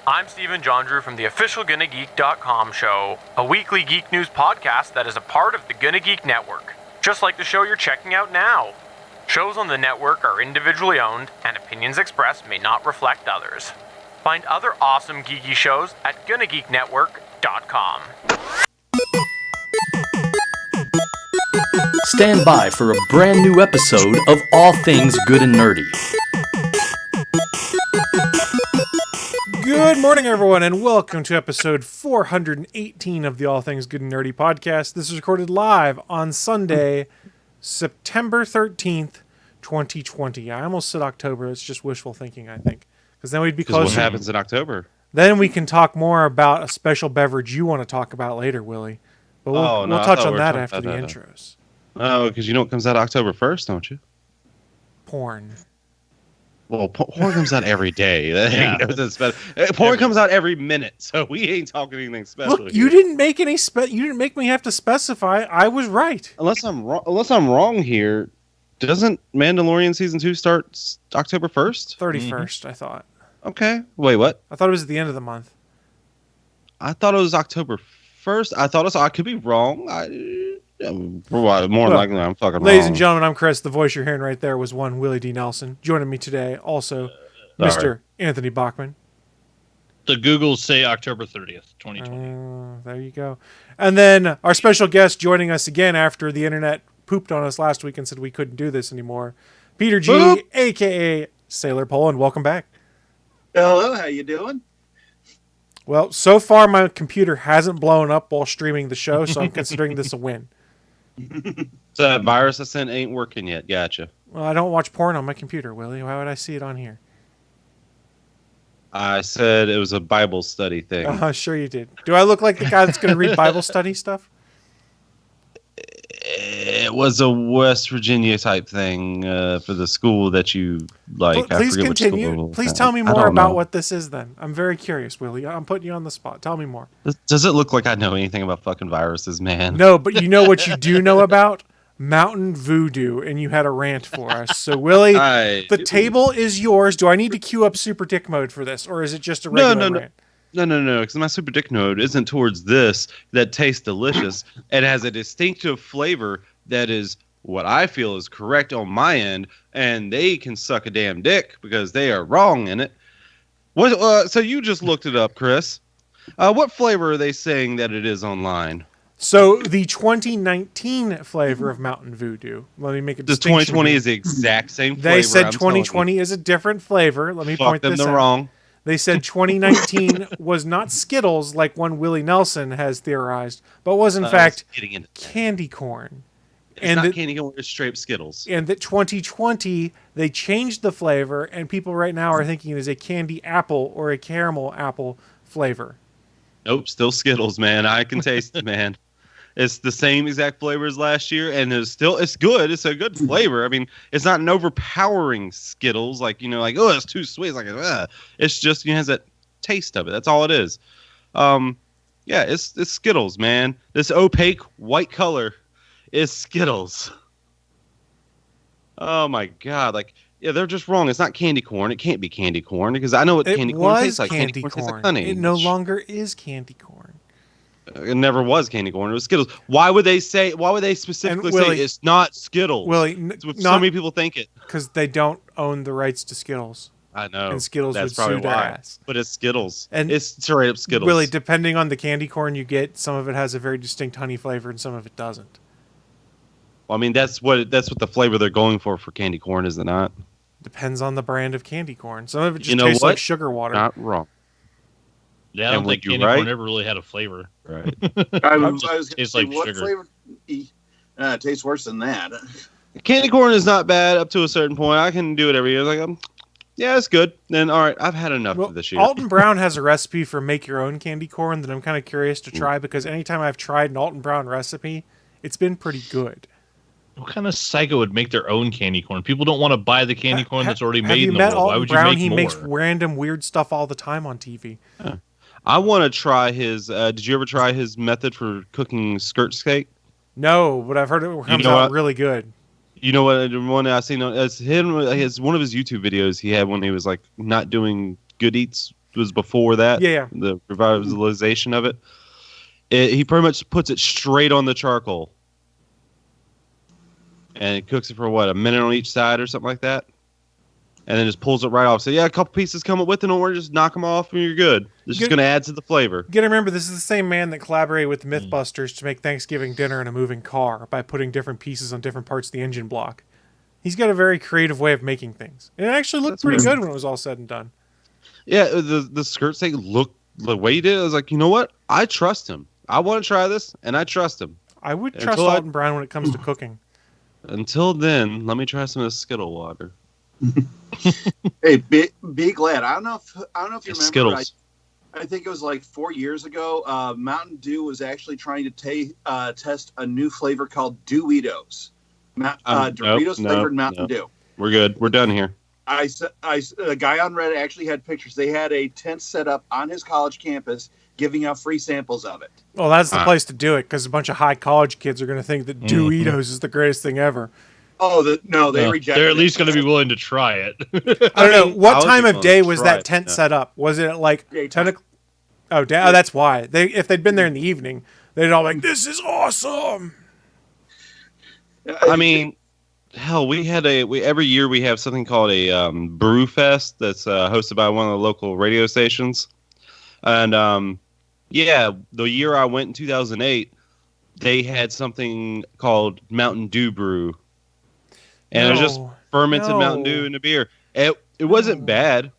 I'm Stephen John Drew from the official GonnaGeek.com show, a weekly geek news podcast that is a part of the Gonna Geek Network, just like the show you're checking out now. Shows on the network are individually owned, and opinions expressed may not reflect others. Find other awesome geeky shows at GonnaGeekNetwork.com. Stand by for a brand new episode of All Things Good and Nerdy. Good morning, everyone, and welcome to episode 418 of the All Things Good and Nerdy podcast. This is recorded live on Sunday, September 13th, 2020. I almost said October. It's just wishful thinking, I think. Because then we'd be closer. What happens in October? Then we can talk more about a special beverage you want to talk about later, Willie. But we'll touch on that after the intros. Oh, because you know it comes out October 1st, don't you? Porn. Well, porn comes out every day. Porn comes out every minute, so we ain't talking anything special. Look, you didn't make any you didn't make me have to specify. I was right. Unless I'm wrong here, doesn't Mandalorian season 2 start October 1st? 31st, I thought. Okay. Wait, what? I thought it was at the end of the month. I thought it was October 1st. I could be wrong. More likely I'm fucking wrong. Ladies and gentlemen, I'm Chris. The voice you're hearing right there was one Willie D. Nelson. Joining me today, also, Mr. Anthony Bachman. The Googles say October 30th, 2020. There you go. And then our special guest joining us again after the internet pooped on us last week and said we couldn't do this anymore. Peter G, Boop. a.k.a. Sailor Poland. Welcome back. Hello, how you doing? Well, so far my computer hasn't blown up while streaming the show, so I'm considering this a win. So that virus I sent ain't working yet. Gotcha. Well, I don't watch porn on my computer, Willie. Why would I see it on here? I said it was a Bible study thing. Sure you did. Do I look like the guy that's going to read Bible study stuff? It was a West Virginia type thing for the school that you like. Please continue. Please tell me more about what this is then. I'm very curious, Willie. I'm putting you on the spot. Tell me more. Does it look like I know anything about fucking viruses, man? No, but you know what you do know about? Mountain VooDew, and you had a rant for us. So, Willie, the table is yours. Do I need to queue up Super Dick mode for this, or is it just a regular rant? No, because my Super Dick node isn't towards this that tastes delicious. It has a distinctive flavor that is what I feel is correct on my end, and they can suck a damn dick because they are wrong in it. So you just looked it up, Chris. What flavor are they saying that it is online? So the 2019 flavor of Mountain VooDew. Let me make a distinction. The 2020 is the exact same flavor. They said 2020 is a different flavor. Let me point this out. Wrong. They said 2019 was not Skittles like one Willie Nelson has theorized, but was in fact candy corn. It's not candy corn, it's straight Skittles. And that 2020, they changed the flavor, and people right now are thinking it is a candy apple or a caramel apple flavor. Nope, still Skittles, man. I can taste it, man. It's the same exact flavor as last year, and it's good. It's a good flavor. I mean, it's not an overpowering Skittles, like, oh, it's too sweet. It's like, it's just, it has that taste of it. That's all it is. It's Skittles, man. This opaque white color is Skittles. Oh my God. They're just wrong. It's not candy corn. It can't be candy corn because I know what candy corn tastes like. Candy corn tastes like honey. It no longer is candy corn. It never was candy corn. It was Skittles. Why would they specifically say it's not Skittles? Willie, so many people think it. Because they don't own the rights to Skittles. I know. And Skittles That's would sue their why. ass. But it's Skittles. And it's straight up Skittles. Willie, depending on the candy corn you get, some of it has a very distinct honey flavor and some of it doesn't. Well, I mean, that's what the flavor they're going for candy corn, is it not? Depends on the brand of candy corn. Some of it just tastes like sugar water. Not wrong. Yeah, I don't think candy corn ever really had a flavor. Right. I was going to say, like what sugar. flavor tastes worse than that? Candy corn is not bad up to a certain point. I can do it every year. Yeah, it's good. Then, all right, I've had enough of this year. Alton Brown has a recipe for make your own candy corn that I'm kind of curious to try because anytime I've tried an Alton Brown recipe, it's been pretty good. What kind of psycho would make their own candy corn? People don't want to buy the candy corn that's already made in the world. Why would you make more? He makes random weird stuff all the time on TV. Yeah. I want to try his. Did you ever try his method for cooking skirt steak? No, but I've heard it comes out really good. You know what? One I seen as him, one of his YouTube videos he had when he was like not doing good eats was before that. Yeah. The revitalization of it. He pretty much puts it straight on the charcoal. And it cooks it for what, a minute on each side or something like that? And then just pulls it right off. So yeah, a couple pieces come with it, don't worry, just knock them off and you're good. It's just going to add to the flavor. You gotta remember, this is the same man that collaborated with the Mythbusters to make Thanksgiving dinner in a moving car by putting different pieces on different parts of the engine block. He's got a very creative way of making things. And it actually looked pretty good when it was all said and done. Yeah, the skirt steak looked the way he did. I was like, you know what? I trust him. I want to try this, and I trust him. I would trust Alton Brown when it comes to cooking. Until then, let me try some of this Skittle Water. Hey, be glad. I don't know if you remember. Skittles. I think it was like 4 years ago. Mountain Dew was actually trying to test a new flavor called Doritos. Doritos flavored Mountain Dew. We're good. We're done here. A guy on Reddit actually had pictures. They had a tent set up on his college campus, giving out free samples of it. Well, that's the place to do it because a bunch of high college kids are going to think that Doritos is the greatest thing ever. Oh, no, they rejected it. They're at least going to be willing to try it. I don't know. What time of day was that tent set up? Was it like 10 o'clock? Oh, that's why. If they'd been there in the evening, they'd all be like, this is awesome. I mean, hell, every year we have something called a brew fest that's hosted by one of the local radio stations. And the year I went in 2008, they had something called Mountain Dew Brew. And it was just fermented Mountain Dew in a beer. It wasn't bad.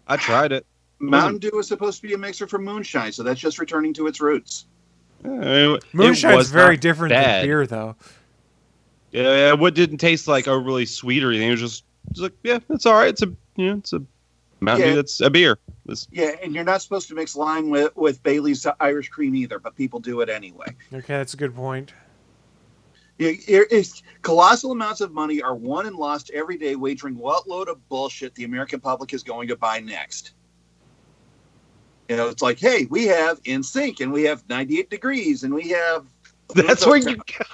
I tried it. Mountain Dew is supposed to be a mixer for moonshine, so that's just returning to its roots. Moonshine's very different than beer, though. Yeah, what didn't taste like overly sweet or anything. It was just like, yeah, it's all right. It's a Mountain Dew that's a beer. And you're not supposed to mix lime with Bailey's Irish cream either, but people do it anyway. Okay, that's a good point. Colossal amounts of money are won and lost every day wagering what load of bullshit the American public is going to buy next. It's like, hey, we have NSYNC and we have 98 Degrees and we have... That's where you go.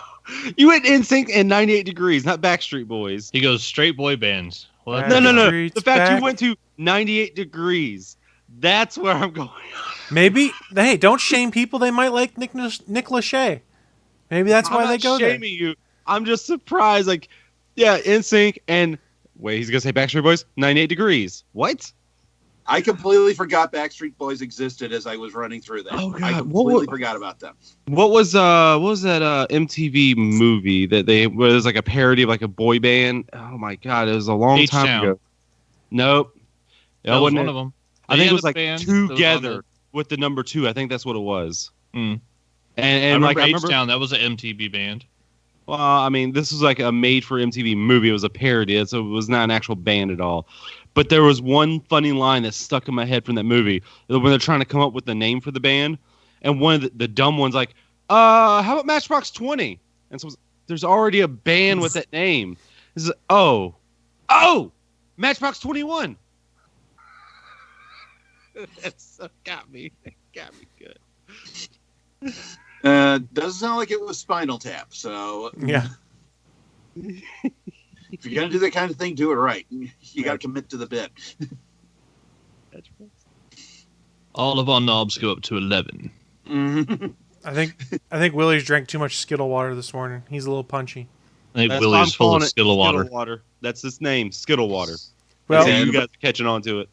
You went NSYNC and 98 Degrees, not Backstreet Boys. He goes straight boy bands. Well, no. The fact you went to 98 Degrees, that's where I'm going. Maybe, hey, don't shame people. They might like Nick Lachey. Maybe that's why they go there. I'm not shaming you. I'm just surprised. Like, yeah, NSYNC and... Wait, he's going to say Backstreet Boys? 98 Degrees. What? I completely forgot Backstreet Boys existed as I was running through that. Oh, God. I completely forgot about them. What was that MTV movie that where it was like a parody of like a boy band? Oh, my God. It was a long time ago. Nope. That was one of them. I think it was like Together with the number 2. I think that's what it was. Mm. And I remember H-Town. That was an MTV band. Well, I mean, this was like a made-for-MTV movie. It was a parody, so it was not an actual band at all. But there was one funny line that stuck in my head from that movie when they're trying to come up with the name for the band, and one of the dumb ones like, how about Matchbox 20? And so there's already a band with that name. This is Matchbox 21. That's got me good. Doesn't sound like it was Spinal Tap, so... Yeah. If you're going to do that kind of thing, do it right. You got to commit to the bit. All of our knobs go up to 11. Mm-hmm. I think Willie's drank too much Skittle Water this morning. He's a little punchy. I think Willie's full of Skittle Water. That's his name, Skittle Water. Well, you guys are catching on to it.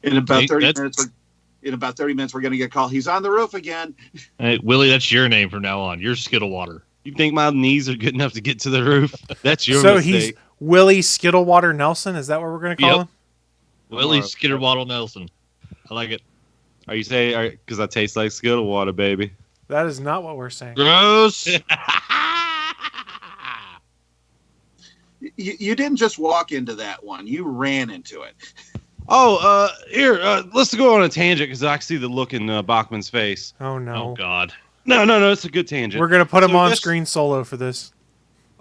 In about 30 minutes, we're going to get a call. He's on the roof again. Hey, Willie, that's your name from now on. You're Skittle Water. You think my knees are good enough to get to the roof? That's your so mistake. He's Willie Skittle Water Nelson. Is that what we're going to call him? Willie Skittle Water Nelson. I like it. Are you saying because I taste like Skittle Water, baby? That is not what we're saying. Gross. You didn't just walk into that one. You ran into it. Oh, here, let's go on a tangent because I see the look in Bachman's face. Oh, no. Oh, God. No, it's a good tangent. We're going to put him on screen solo for this.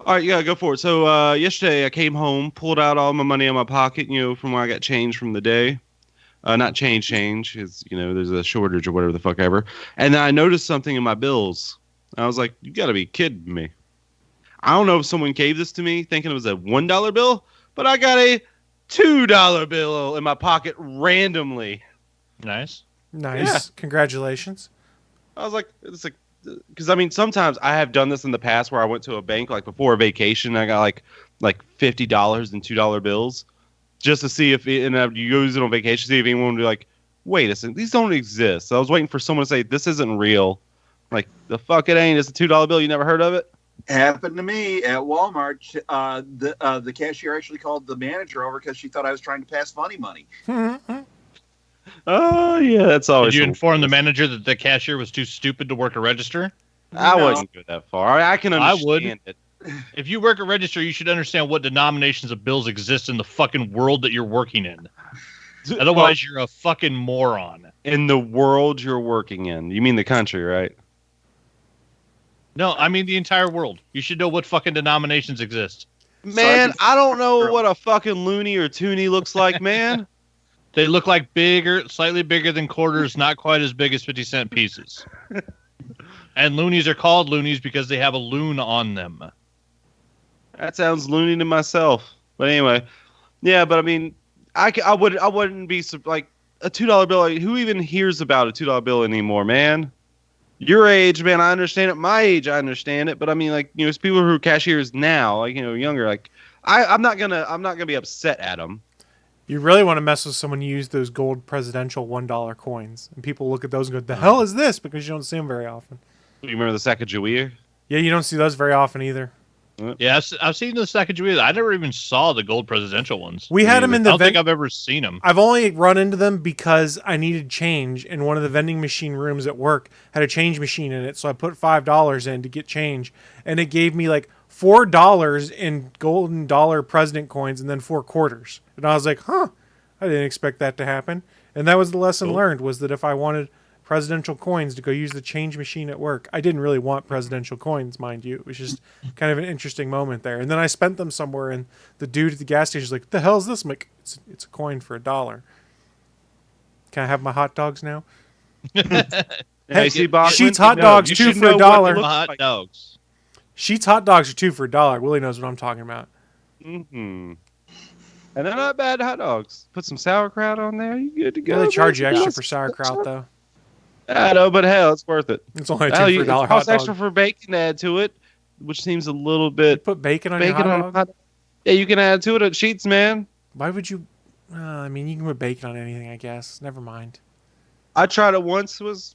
All right, yeah, go for it. So yesterday I came home, pulled out all my money in my pocket, from where I got change from the day. Not change, because, there's a shortage or whatever the fuck ever. And then I noticed something in my bills. I was like, you got to be kidding me. I don't know if someone gave this to me thinking it was a $1 bill, but I got a $2 bill in my pocket randomly. Nice. Nice. Yeah. Congratulations. I was like, it's like, because I mean, sometimes I have done this in the past where I went to a bank like before a vacation. I got like $50 in $2 bills just to see if and you use it on vacation, see if anyone would be like, wait a second, these don't exist. So I was waiting for someone to say this isn't real. Like the fuck it ain't. It's a $2 bill. You never heard of it? Happened to me at Walmart. The cashier actually called the manager over because she thought I was trying to pass funny money. Oh yeah, that's always. Did you inform the manager that the cashier was too stupid to work a register? I No. wouldn't go that far. I can understand it. If you work a register, you should understand what denominations of bills exist in the fucking world that you're working in. Otherwise, you're a fucking moron. In the world you're working in, you mean the country, right? No, I mean the entire world. You should know what fucking denominations exist. Man, I don't know what a fucking loony or toonie looks like, man. They look like slightly bigger than quarters, not quite as big as 50-cent pieces. And loonies are called loonies because they have a loon on them. That sounds loony to myself. But anyway, yeah. But I mean, I wouldn't be like a $2 bill. Like, who even hears about a $2 bill anymore, man? Your age, man, I understand it. My age, I understand it. But I mean, like, you know, it's people who are cashiers now, like, you know, younger. Like, I'm not gonna be upset at them. You really want to mess with someone who used those gold presidential $1 coins, and people look at those and go, "The hell is this?" Because you don't see them very often. You remember the Sacagawea? Yeah, you don't see those very often either. Yeah, I've seen the Sacagawea. I never even saw the gold presidential ones. We had them in I the. don't think I've ever seen them. I've only run into them because I needed change, and one of the vending machine rooms at work had a change machine in it, so I put $5 in to get change, and it gave me like $4 in golden dollar president coins and then 4 quarters. And I was like, huh, I didn't expect that to happen. And that was the lesson learned, was that if I wanted presidential coins to go use the change machine at work, I didn't really want presidential coins, mind you. It was just kind of an interesting moment there. And then I spent them somewhere, and the dude at the gas station was like, the hell is this? I'm like, it's a coin for $1. Can I have my hot dogs now? Hey, see, Bachman? Sheets hot dogs, You 2 should for know what $1. Hot dogs. Sheets hot dogs are 2 for $1. Willie knows what I'm talking about. Mm-hmm. And they're not bad hot dogs. Put some sauerkraut on there. You good to go. They charge you man. extra for sauerkraut, though. I know, but hell, it's worth it. It's only a Hell, $2 for $1 it hot costs dog. extra for bacon to add to it, which seems a little bit. Put bacon on your hot dog? hot. Yeah, you can add to it at Sheets, man. Why would you? I mean, you can put bacon on anything, I guess. Never mind. I tried it once. Wasn't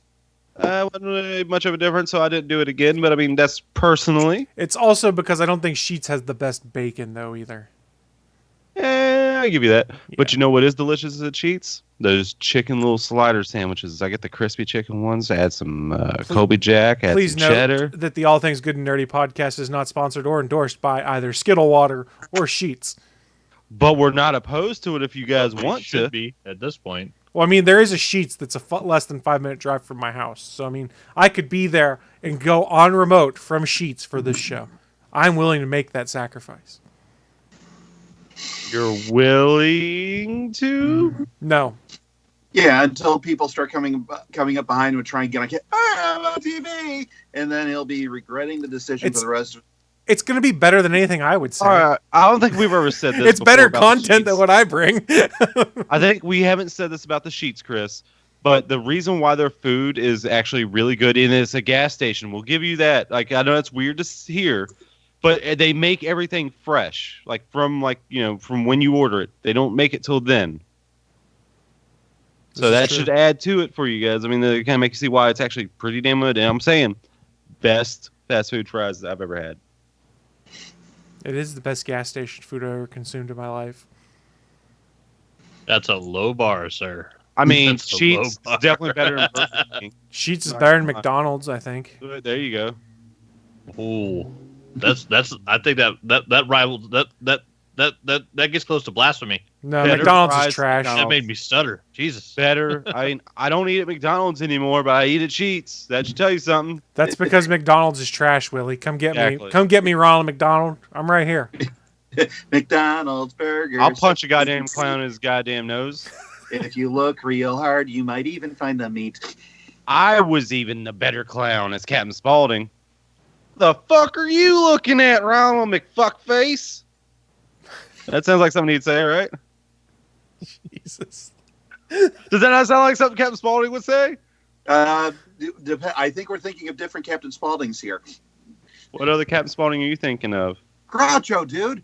really much of a difference, so I didn't do it again. But I mean, that's personally. It's also because I don't think Sheets has the best bacon, though, either. I give you that. But you know what is delicious at Sheets? Those chicken little slider sandwiches. I get the crispy chicken ones. Add some Kobe Jack. Add Please some note cheddar. that the All Things Good and Nerdy podcast is not sponsored or endorsed by either Skittle Water or Sheets. But we're not opposed to it if you guys We want should to. be at this point. Well, I mean, there is a Sheets that's less than 5-minute drive from my house. So, I mean, I could be there and go on remote from Sheets for this show. I'm willing to make that sacrifice. You're willing to? No. Yeah, until people start coming up behind him and trying to get on TV, and then he'll be regretting the decision for the rest of. It's going to be better than anything I would say. All right. I don't think we've ever said this. It's before better about the content than Sheets. what I bring. I think we haven't said this about the Sheets, Chris. But the reason why their food is actually really good, and it's a gas station, we'll give you that. Like, I know that's weird to hear, but they make everything fresh, from when you order it. They don't make it till then. So that should add to it for you guys. I mean, they kind of make you see why it's actually pretty damn good. And I'm saying, best fast food fries that I've ever had. It is the best gas station food I've ever consumed in my life. That's a low bar, sir. I mean, That's a Sheets low is bar. definitely better than Burger King. Sheets is better than McDonald's, I think. There you go. Ooh, that's. I think that rivals that gets close to blasphemy. No, Better McDonald's is fries, trash. McDonald's. That made me stutter. Jesus. Better. I mean, I don't eat at McDonald's anymore, but I eat at Sheets. That should tell you something. That's because McDonald's is trash, Willie. Come get Exactly. me. Come get me, Ronald McDonald. I'm right here. McDonald's burgers. I'll punch a goddamn clown in his goddamn nose. If you look real hard, you might even find the meat. I was even the better clown as Captain Spaulding. The fuck are you looking at, Ronald McFuckface? That sounds like something he'd say, right? Jesus. Does that not sound like something Captain Spaulding would say? I think we're thinking of different Captain Spauldings here. What other Captain Spaulding are you thinking of? Groucho, dude.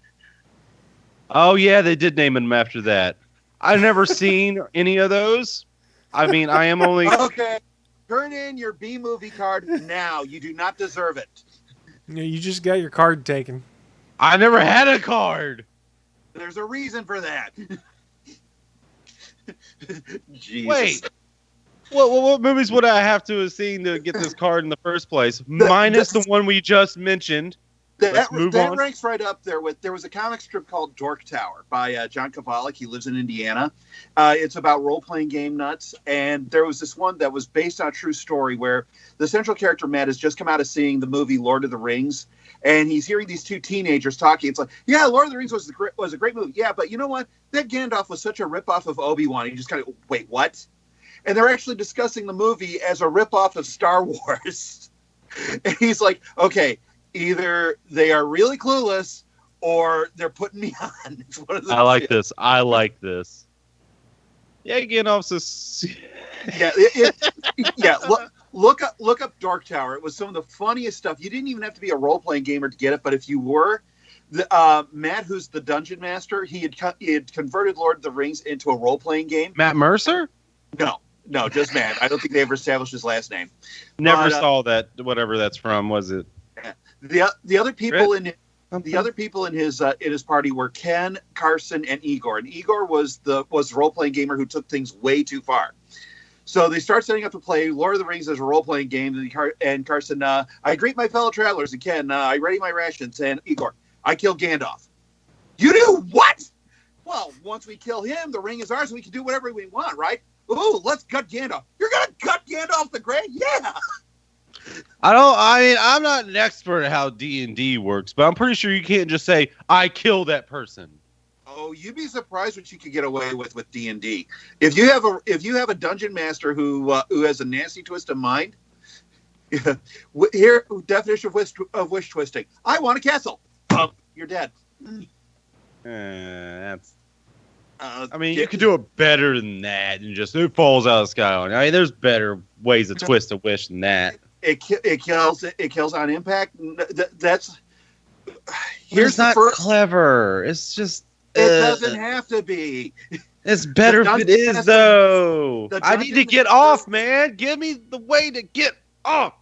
Oh, yeah, they did name him after that. I've never seen any of those. I mean, I am only... Okay, turn in your B-movie card now. You do not deserve it. Yeah, you just got your card taken. I never had a card. There's a reason for that. Jesus. Wait. What movies would I have to have seen to get this card in the first place? Minus the one we just mentioned. That on. ranks right up there with. There was a comic strip called Dork Tower by John Kovalik. He lives in Indiana. It's about role-playing game nuts, and there was this one that was based on a true story where the central character Matt has just come out of seeing the movie Lord of the Rings, and he's hearing these two teenagers talking. It's like, yeah, Lord of the Rings was a great movie. Yeah, but you know what? That Gandalf was such a ripoff of Obi-Wan. You just kind of wait, what? And they're actually discussing the movie as a ripoff of Star Wars. And he's like, okay. Either they are really clueless or they're putting me on. It's one of those I like two. this. I like this. Yeah, Gandalf's a... Yeah. Look up Dark Tower. It was some of the funniest stuff. You didn't even have to be a role playing gamer to get it, but if you were, Matt, who's the dungeon master, he had converted Lord of the Rings into a role playing game. Matt Mercer? No, just Matt. I don't think they ever established his last name. Never saw that. Whatever that's from, was it? The other people in his party were Ken, Carson, and Igor. And Igor was the role playing gamer who took things way too far. So they start setting up to play Lord of the Rings as a role playing game. And Carson, I greet my fellow travelers. And Ken, I ready my rations. And Igor, I killed Gandalf. You do what? Well, once we kill him, the ring is ours. And we can do whatever we want, right? Ooh, let's gut Gandalf. You're gonna gut Gandalf the Grey? Yeah. I'm not an expert at how D&D works, but I'm pretty sure you can't just say, I kill that person. Oh, you'd be surprised what you could get away with D&D. If you have a dungeon master who has a nasty twist of mind, here, definition of wish twisting. I want a castle. You're dead. You could do it better than that, and just it falls out of the sky on you. I mean, there's better ways to twist a wish than that. It kills on impact. That's here's not clever. It's just it doesn't have to be. It's better if it is though. I need to get off, man. Give me the way to get off.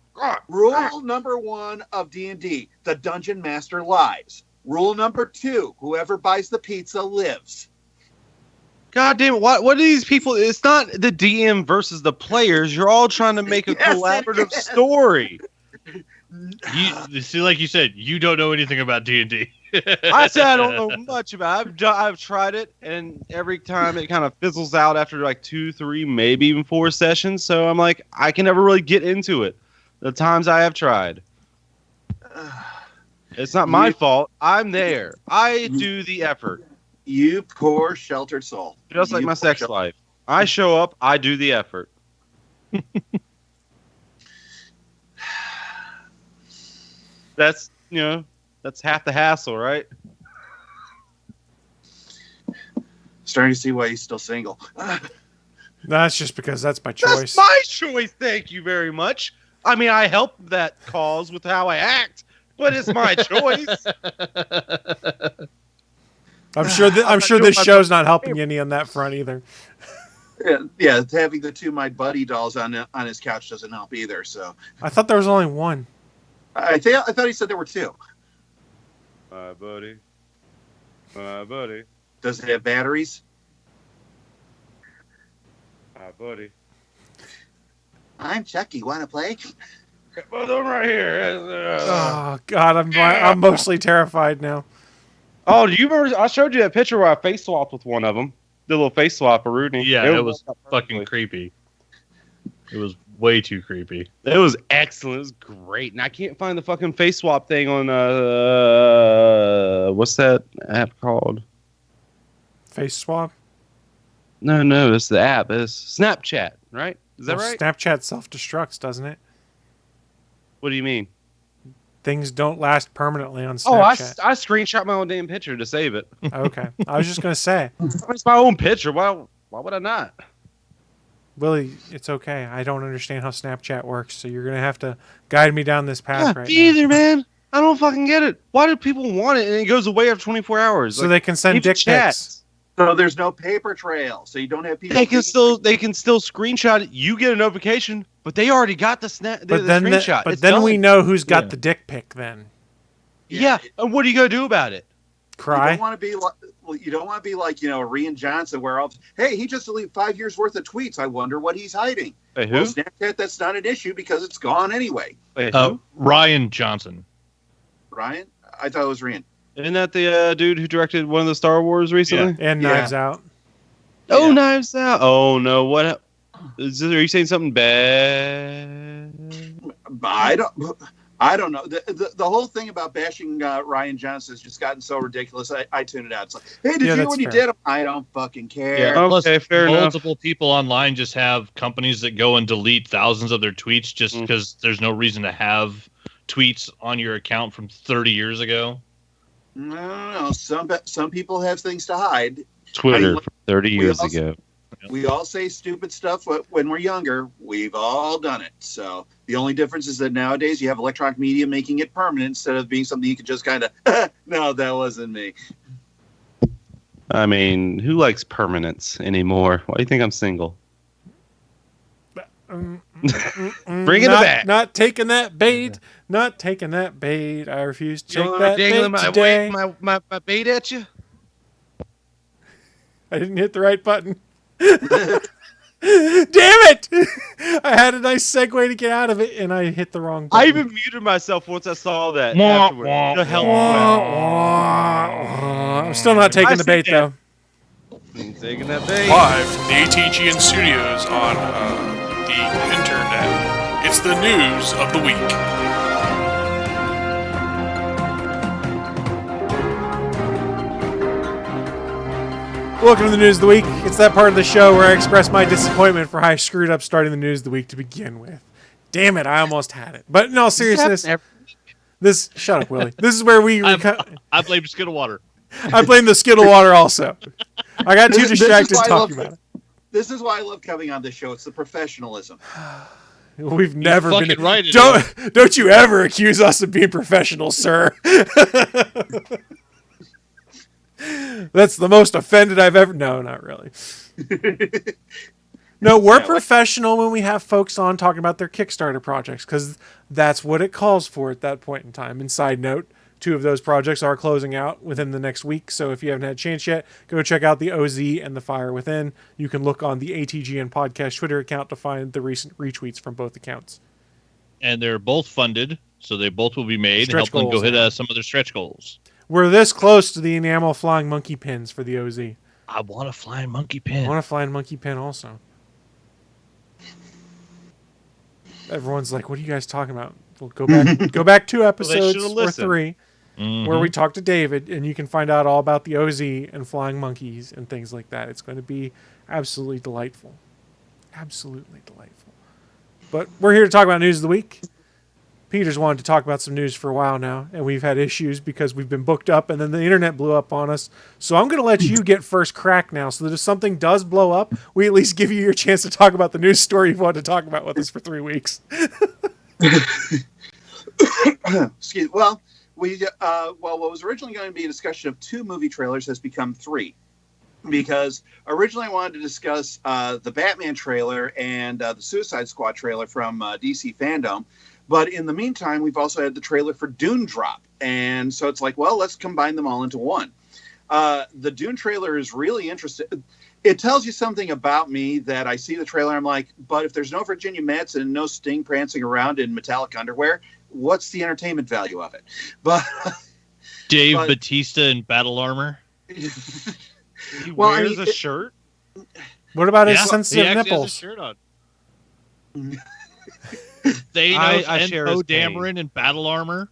Rule number 1 of D&D: the dungeon master lies. Rule number 2: whoever buys the pizza lives. God damn it, what are these people? It's not the DM versus the players. You're all trying to make a collaborative story. You see, like you said, you don't know anything about D&D. I said I don't know much about it. I've tried it, and every time it kind of fizzles out after like 2, 3, maybe even 4 sessions. So I'm like, I can never really get into it. The times I have tried. It's not my fault. I'm there. I do the effort. You poor sheltered soul. Just like my sex life. I show up, I do the effort. That's half the hassle, right? Starting to see why he's still single. That's just because that's my choice. That's my choice, thank you very much. I mean, I help that cause with how I act, but it's my choice. I'm sure this show's not helping you any on that front either. Yeah, having the 2 My Buddy dolls on his couch doesn't help either. So I thought there was only one. I thought he said there were 2. My buddy. Does it have batteries? My buddy. I'm Chucky. Want to play? Well, them right here. Oh God, I'm mostly terrified now. Oh, do you remember? I showed you that picture where I face swapped with one of them. The little face swap of Rooney. Yeah, it was fucking creepy. It was way too creepy. It was excellent. It was great. And I can't find the fucking face swap thing on what's that app called? Face swap? No, it's the app. It's Snapchat, right? Is that right? Snapchat self-destructs, doesn't it? What do you mean? Things don't last permanently on Snapchat. I screenshot my own damn picture to save it. Okay. I was just going to say. It's my own picture. Why would I not? Willie, it's okay. I don't understand how Snapchat works, so you're gonna have to guide me down this path right me now. either, man. I don't fucking get it. Why do people want it and it goes away after 24 hours? So they can send even dick chats. pics. So there's no paper trail. So you don't have people. They can still screenshot it. You get a notification, but they already got the But then, screenshot. but It's then done. we know who's got Yeah. the dick pic. Then Yeah, and what are you gonna do about it? You cry. don't want to be like, Rian Johnson, where hey, he just deleted 5 years worth of tweets. I wonder what he's hiding. Wait, who? Well, Snapchat, that's not an issue because it's gone anyway. Wait, who? Ryan Johnson. Ryan, I thought it was Rian. Isn't that the dude who directed one of the Star Wars recently? And Yeah. Knives Out. Oh, Yeah. Knives Out. Oh no, what? Are you saying something bad? I don't know. The whole thing about bashing Ryan Johnson has just gotten so ridiculous. I tune it out. It's like, hey, did Yeah, you that's when you fair. did it? I don't fucking care. Yeah. Okay, fair enough. Multiple people online just have companies that go and delete thousands of their tweets just because there's no reason to have tweets on your account from 30 years ago. No. Some people have things to hide. Twitter I- from 30 years also- ago. We all say stupid stuff when we're younger. We've all done it. So the only difference is that nowadays you have electronic media making it permanent instead of being something you could just kind of, no, that wasn't me. I mean, who likes permanence anymore? Why do you think I'm single? Bringing it back. Not taking that bait. Not taking that bait. I refuse to take that bait Dangling today. my bait at you? I didn't hit the right button. Damn it! I had a nice segue to get out of it, and I hit the wrong button. I even muted myself once I saw that Wah, afterward. wah, The hell I'm still not taking I the see bait, that. though. Taking that bait. Live from the ATGN studios on the internet. It's the news of the week. Welcome to the News of the Week. It's that part of the show where I express my disappointment for how I screwed up starting the News of the Week to begin with. Damn it, I almost had it. But in all seriousness, this... Shut up, Willie. This is where we... I blame Skittle Water. I blame the Skittle Water also. I got too This is distracted why I talking love about it. This is why I love coming on this show. It's the professionalism. We've never been... fucking right, it Don't you ever accuse us of being professionals, sir. That's the most offended I've ever... No, not really. No, we're professional when we have folks on talking about their Kickstarter projects, because that's what it calls for at that point in time. And side note, 2 of those projects are closing out within the next week, so if you haven't had a chance yet, go check out the OZ and the Fire Within. You can look on the ATGN Podcast Twitter account to find the recent retweets from both accounts. And they're both funded, so they both will be made. Stretch Help them go goals, hit yeah. some of their stretch goals. We're this close to the enamel flying monkey pins for the OZ. I want a flying monkey I pin. want a flying monkey pin also. Everyone's like, "What are you guys talking about?" Well, go back 2 episodes should've or listened. 3 where we talked to David, and you can find out all about the OZ and flying monkeys and things like that. It's going to be absolutely delightful. Absolutely delightful. But we're here to talk about news of the week. Peter's wanted to talk about some news for a while now, and we've had issues because we've been booked up, and then the internet blew up on us. So I'm going to let you get first crack now, so that if something does blow up, we at least give you your chance to talk about the news story you've wanted to talk about with us for 3 weeks. Well, what was originally going to be a discussion of 2 movie trailers has become 3. Because originally I wanted to discuss the Batman trailer and the Suicide Squad trailer from DC Fandom. But in the meantime, we've also had the trailer for Dune drop. And so it's like, well, let's combine them all into one. The Dune trailer is really interesting. It tells you something about me that I see the trailer. I'm like, but if there's no Virginia Madsen and no Sting prancing around in metallic underwear, what's the entertainment value of it? But Dave Bautista in battle armor. He Well, I wears mean, a shirt? What about his he sensitive actually nipples? has a shirt on. Thanos I and share Poe his pain. Dameron in battle armor.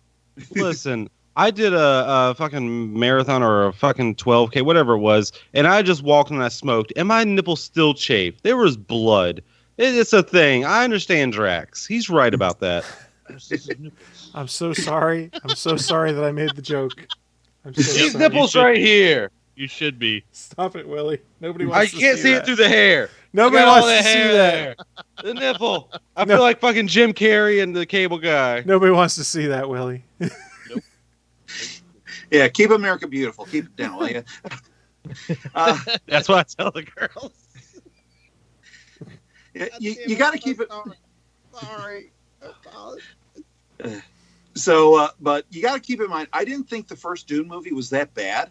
Listen, I did a fucking marathon or a fucking 12K, whatever it was, and I just walked and I smoked, and my nipples still chafed. There was blood. It's a thing. I understand Drax. He's right about that. I'm so sorry. I'm so sorry that I made the joke. I'm so These sorry. nipples right here. You should be. Stop it, Willie. Nobody I wants to can't see it that. through the hair. Nobody I got all wants the to see hair that. there. The nipple. I No. feel like fucking Jim Carrey and the Cable Guy. Nobody wants to see that, Willie. Yeah, keep America beautiful. Keep it down, will you? That's what I tell the girls. You got to keep it. Sorry. So, but you got to keep in mind, I didn't think the first Dune movie was that bad.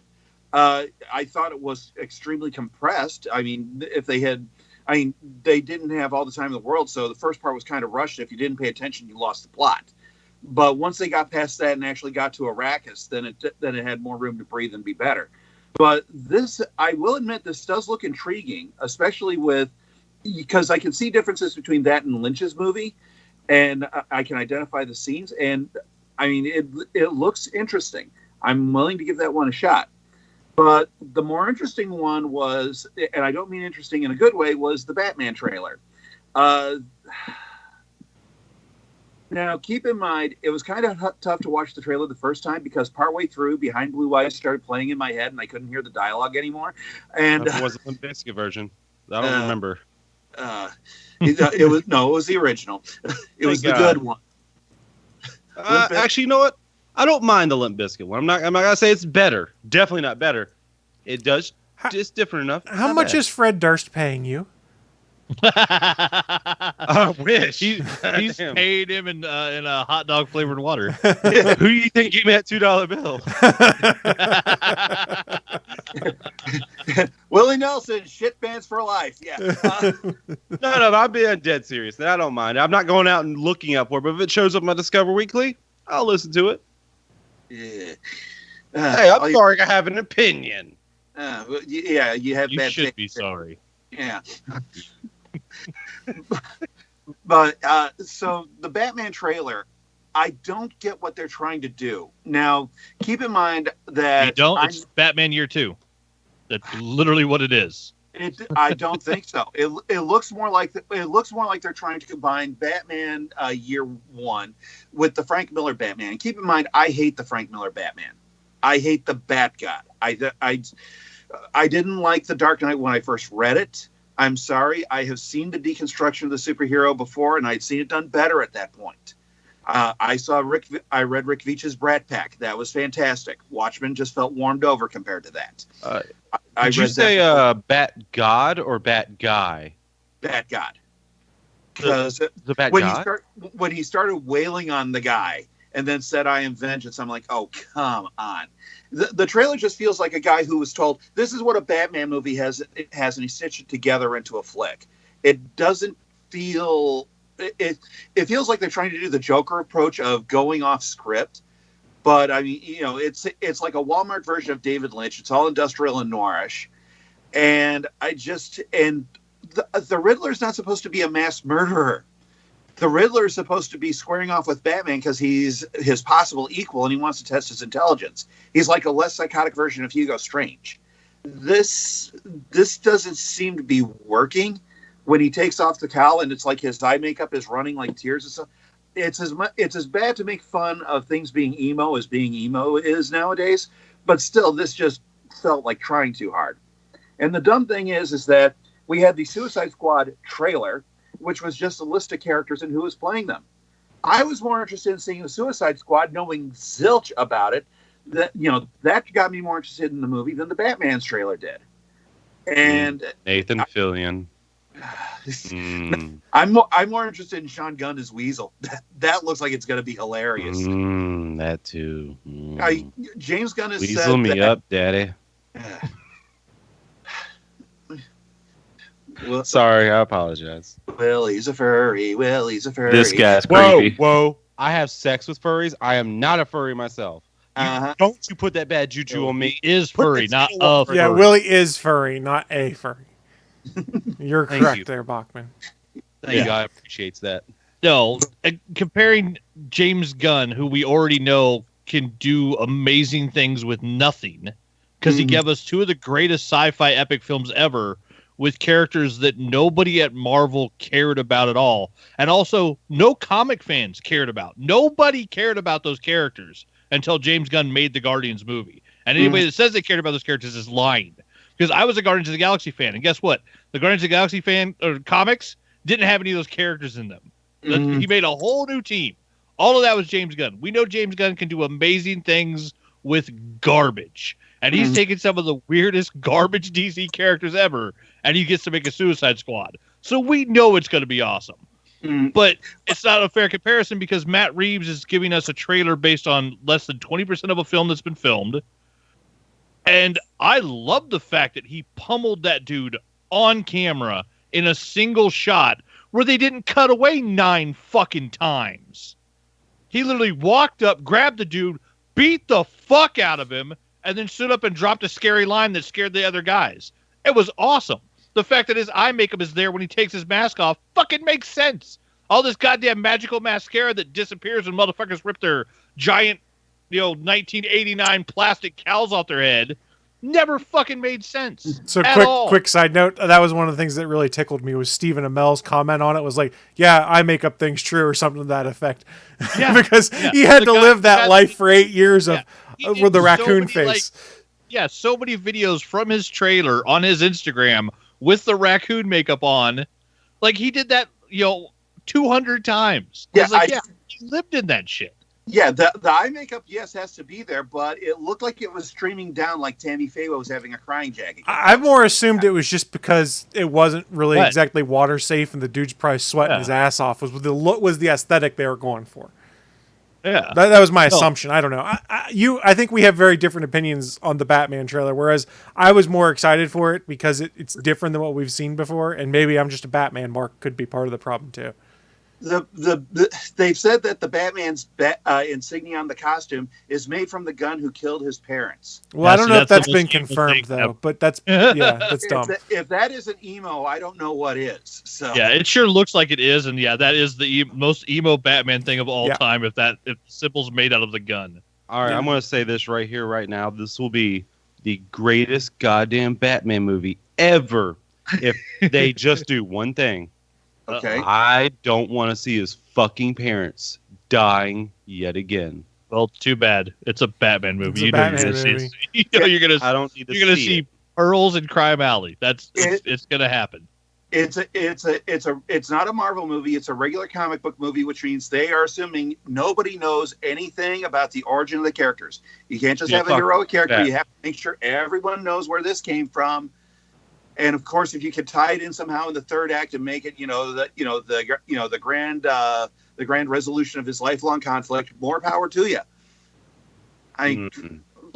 I thought it was extremely compressed. I mean, they didn't have all the time in the world, so the first part was kind of rushed. If you didn't pay attention, you lost the plot. But once they got past that and actually got to Arrakis, then it had more room to breathe and be better. But this, I will admit, this does look intriguing, especially because I can see differences between that and Lynch's movie, and I can identify the scenes. And I mean, it looks interesting. I'm willing to give that one a shot. But the more interesting one was, and I don't mean interesting in a good way, was the Batman trailer. Now, keep in mind, it was kind of tough to watch the trailer the first time because partway through, Behind Blue Eyes started playing in my head and I couldn't hear the dialogue anymore. And It was the Limp Bizkit version. I don't remember. it was the original. It was the good one. Actually, you know what? I don't mind the Limp Bizkit one. I'm not gonna say it's better. Definitely not better. It does. It's different enough. How much is Fred Durst paying you? I wish He's paid him in a hot dog flavored water. Who do you think gave me that $2 bill? Willie Nelson, shit bands for life. Yeah. No, I'm being dead serious. I don't mind. I'm not going out and looking up for it, but if it shows up on my Discover Weekly, I'll listen to it. Yeah. Hey, I'm sorry I have an opinion. Yeah, you have You bad should taste. be sorry. Yeah. But so the Batman trailer, I don't get what they're trying to do. Now, keep in mind that You don't? It's Batman Year 2. That's literally what it is. I don't think so. It looks more like they're trying to combine Batman Year 1 with the Frank Miller Batman. And keep in mind, I hate the Frank Miller Batman. I hate the Bat God. I didn't like The Dark Knight when I first read it. I'm sorry. I have seen the deconstruction of the superhero before, and I'd seen it done better at that point. I read Rick Veitch's Brat Pack. That was fantastic. Watchmen just felt warmed over compared to that. Did you say Bat God or Bat Guy? Bat God. Because The Bat when God? when he started wailing on the guy and then said, "I am vengeance," I'm like, oh, come on. The trailer just feels like a guy who was told, this is what a Batman movie has, and he stitched it together into a flick. It doesn't feel... It feels like they're trying to do the Joker approach of going off script. But, I mean, it's like a Walmart version of David Lynch. It's all industrial and noirish. And the Riddler's not supposed to be a mass murderer. The Riddler is supposed to be squaring off with Batman because he's his possible equal and he wants to test his intelligence. He's like a less psychotic version of Hugo Strange. This doesn't seem to be working. When he takes off the cowl and it's like his eye makeup is running like tears and stuff. It's as bad to make fun of things being emo as being emo is nowadays. But still, this just felt like trying too hard. And the dumb thing is that we had the Suicide Squad trailer, which was just a list of characters and who was playing them. I was more interested in seeing the Suicide Squad, knowing zilch about it. That got me more interested in the movie than the Batman's trailer did. And Nathan Fillion. I'm more interested in Sean Gunn as Weasel. That looks like it's going to be hilarious. That too. James Gunn has Weasel said me that, up, Daddy. Well, Sorry, I apologize. Willie's a furry. Willie's a furry. This guy's creepy. Whoa! I have sex with furries. I am not a furry myself. Don't you put that bad juju on me? Is furry, not a furry. Yeah, Willie is furry, not a furry. You're Thank correct you. there, Bachman. Thank God, appreciates that. No, comparing James Gunn, who we already know can do amazing things with nothing, because he gave us two of the greatest sci-fi epic films ever with characters that nobody at Marvel cared about at all, and also no comic fans cared about. Nobody cared about those characters until James Gunn made the Guardians movie. And anybody that says they cared about those characters is lying. Because I was a Guardians of the Galaxy fan, and guess what? the Guardians of the Galaxy comics didn't have any of those characters in them. He made a whole new team. All of that was James Gunn. We know James Gunn can do amazing things with garbage. And he's taken some of the weirdest garbage DC characters ever, and he gets to make a Suicide Squad. So we know it's going to be awesome. But it's not a fair comparison because Matt Reeves is giving us a trailer based on less than 20% of a film that's been filmed. And I love the fact that he pummeled that dude on camera in a single shot where they didn't cut away 9 fucking times. He literally walked up, grabbed the dude, beat the fuck out of him, and then stood up and dropped a scary line that scared the other guys. It was awesome. The fact that his eye makeup is there when he takes his mask off fucking makes sense. All this goddamn magical mascara that disappears when motherfuckers rip their giant, 1989 plastic cowls off their head never fucking made sense. So at quick side note, that was one of the things that really tickled me was Stephen Amell's comment on it was like, yeah, I make up things true or something to that effect. Yeah. Because he had to live that life for 8 years with the raccoon face. So many videos from his trailer on his Instagram with the raccoon makeup on. Like he did that, 200 times. He lived in that shit. Yeah, the eye makeup, yes, has to be there, but it looked like it was streaming down like Tammy Faye was having a crying jag. I more assumed it was just because it wasn't really exactly water safe and the dude's probably sweating his ass off was the aesthetic they were going for. Yeah. That was my assumption. I don't know. I think we have very different opinions on the Batman trailer, whereas I was more excited for it because it's different than what we've seen before, and maybe I'm just a Batman mark could be part of the problem too. They've said that the Batman's insignia on the costume is made from the gun who killed his parents. Well, I don't know if that's been confirmed though, but that's that's dumb. If that isn't emo, I don't know what is. So yeah, it sure looks like it is, and that is the most emo Batman thing of all time. If the symbol's made out of the gun. All right, I'm going to say this right here, right now. This will be the greatest goddamn Batman movie ever if they just do one thing. Okay. I don't want to see his fucking parents dying yet again. Well, too bad. It's a Batman movie. You're gonna see Pearls in Crime Alley. It's gonna happen. It's not a Marvel movie. It's a regular comic book movie, which means they are assuming nobody knows anything about the origin of the characters. You can't just have a heroic character. That. You have to make sure everyone knows where this came from. And of course, if you could tie it in somehow in the third act and make it, the grand resolution of his lifelong conflict, more power to you.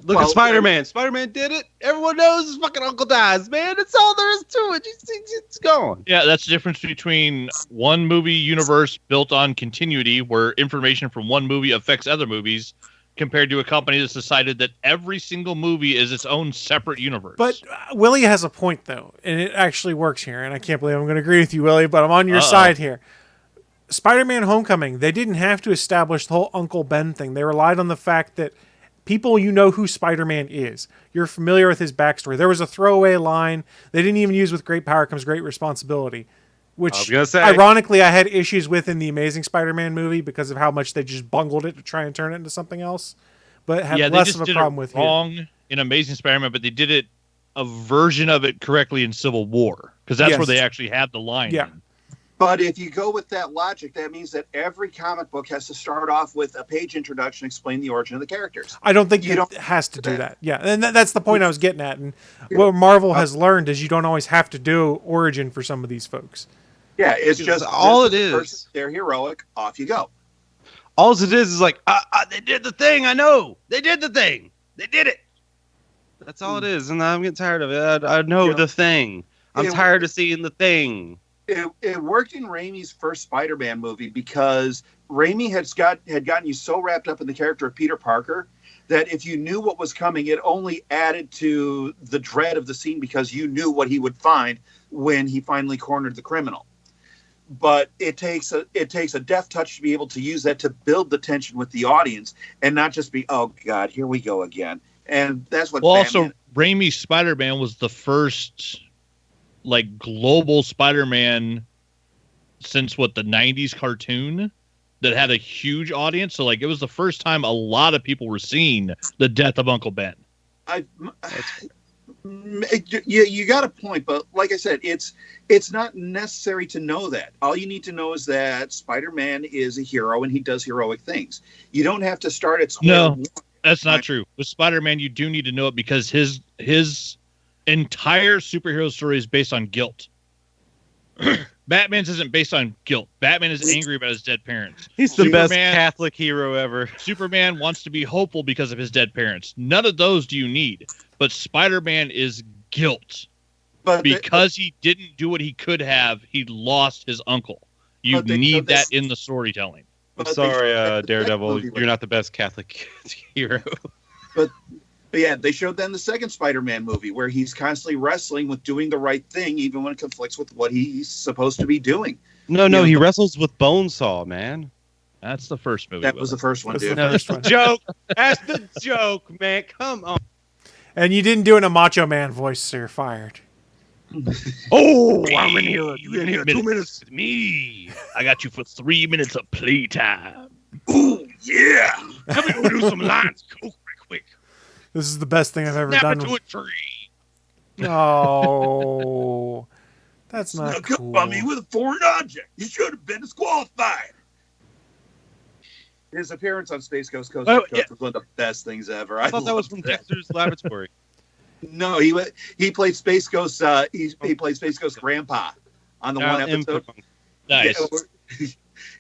Look at Spider-Man. Spider-Man did it. Everyone knows his fucking uncle dies, man. That's all there is to it. It's gone. Yeah, that's the difference between one movie universe built on continuity, where information from one movie affects other movies, compared to a company that's decided that every single movie is its own separate universe. But Willie has a point, though, and it actually works here, and I can't believe I'm going to agree with you, Willie, but I'm on your side here. Spider-Man Homecoming, they didn't have to establish the whole Uncle Ben thing. They relied on the fact that people, who Spider-Man is. You're familiar with his backstory. There was a throwaway line they didn't even use with great power comes great responsibility, which ironically I had issues with in the Amazing Spider-Man movie because of how much they just bungled it to try and turn it into something else. But had less of a problem with wrong in Amazing Spider-Man, but they did it a version of it correctly in Civil War because that's where they actually had the line. Yeah. In. But if you go with that logic, that means that every comic book has to start off with a page introduction, explain the origin of the characters. I don't think it has to do that. Yeah, and that's the point I was getting at. And what Marvel has learned is you don't always have to do origin for some of these folks. Yeah, it's just all it is. They're heroic. Off you go. All it is like, they did the thing. I know. They did the thing. They did it. That's all it is. And I'm getting tired of it. I know the thing. I'm tired of seeing the thing. It worked in Raimi's first Spider-Man movie because Raimi had gotten you so wrapped up in the character of Peter Parker that if you knew what was coming, it only added to the dread of the scene because you knew what he would find when he finally cornered the criminal. But it takes a deft touch to be able to use that to build the tension with the audience and not just be, oh God, here we go again. And that's what. Well, also Raimi's Spider-Man was the first global Spider-Man since the 90s cartoon that had a huge audience. So it was the first time a lot of people were seeing the death of Uncle Ben. You got a point, but like I said, it's not necessary to know that. All you need to know is that Spider-Man is a hero and he does heroic things. You don't have to start at square No, one. that's not true. With Spider-Man, you do need to know it because his entire superhero story is based on guilt. Batman's isn't based on guilt. Batman is angry about his dead parents. He's the best Catholic hero ever. Superman wants to be hopeful because of his dead parents. None of those do you need. But Spider-Man is guilt. Because he didn't do what he could have, he lost his uncle. You need that in the storytelling. I'm sorry, Daredevil. You're not the best Catholic hero. But yeah, they showed that in the second Spider-Man movie where he's constantly wrestling with doing the right thing, even when it conflicts with what he's supposed to be doing. No, he wrestles with Bonesaw, man. That's the first movie. That was the first one, dude. That's the joke. That's the joke, man. Come on. And you didn't do it in a Macho Man voice, so you're fired. Oh, I'm in here. You in here 2 minutes with me. I got you for 3 minutes of playtime. Ooh, yeah. Let me go do some lines. Go quick. This is the best thing I've ever Snap done. it to a tree. No, that's not Snuck cool. up on me with a foreign object. You should have been disqualified. His appearance on Space Ghost Coast to Coast was one of the best things ever. I thought that was from Dexter's Laboratory. No, he played Space Ghost. He played Space Ghost Grandpa on the one episode. Nice.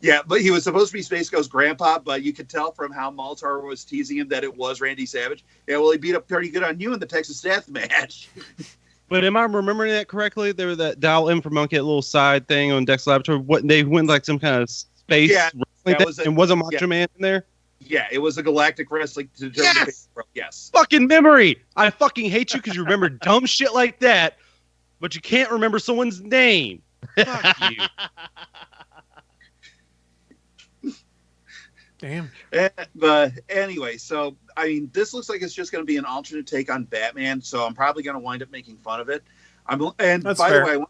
Yeah, but he was supposed to be Space Ghost Grandpa, but you could tell from how Moltar was teasing him that it was Randy Savage. Yeah, well, he beat up pretty good on you in the Texas Death Match. But am I remembering that correctly? There was that Dial M for Monkey, that little side thing on Dex Laboratory. What they went like some kind of space wrestling thing, and was a Macho Man in there? Yeah, it was a galactic wrestling to Yes. Fucking memory. I fucking hate you because you remember dumb shit like that, but you can't remember someone's name. Fuck you. Damn. But anyway, so I mean, this looks like it's just going to be an alternate take on Batman. So I'm probably going to wind up making fun of it. That's by fair. the way,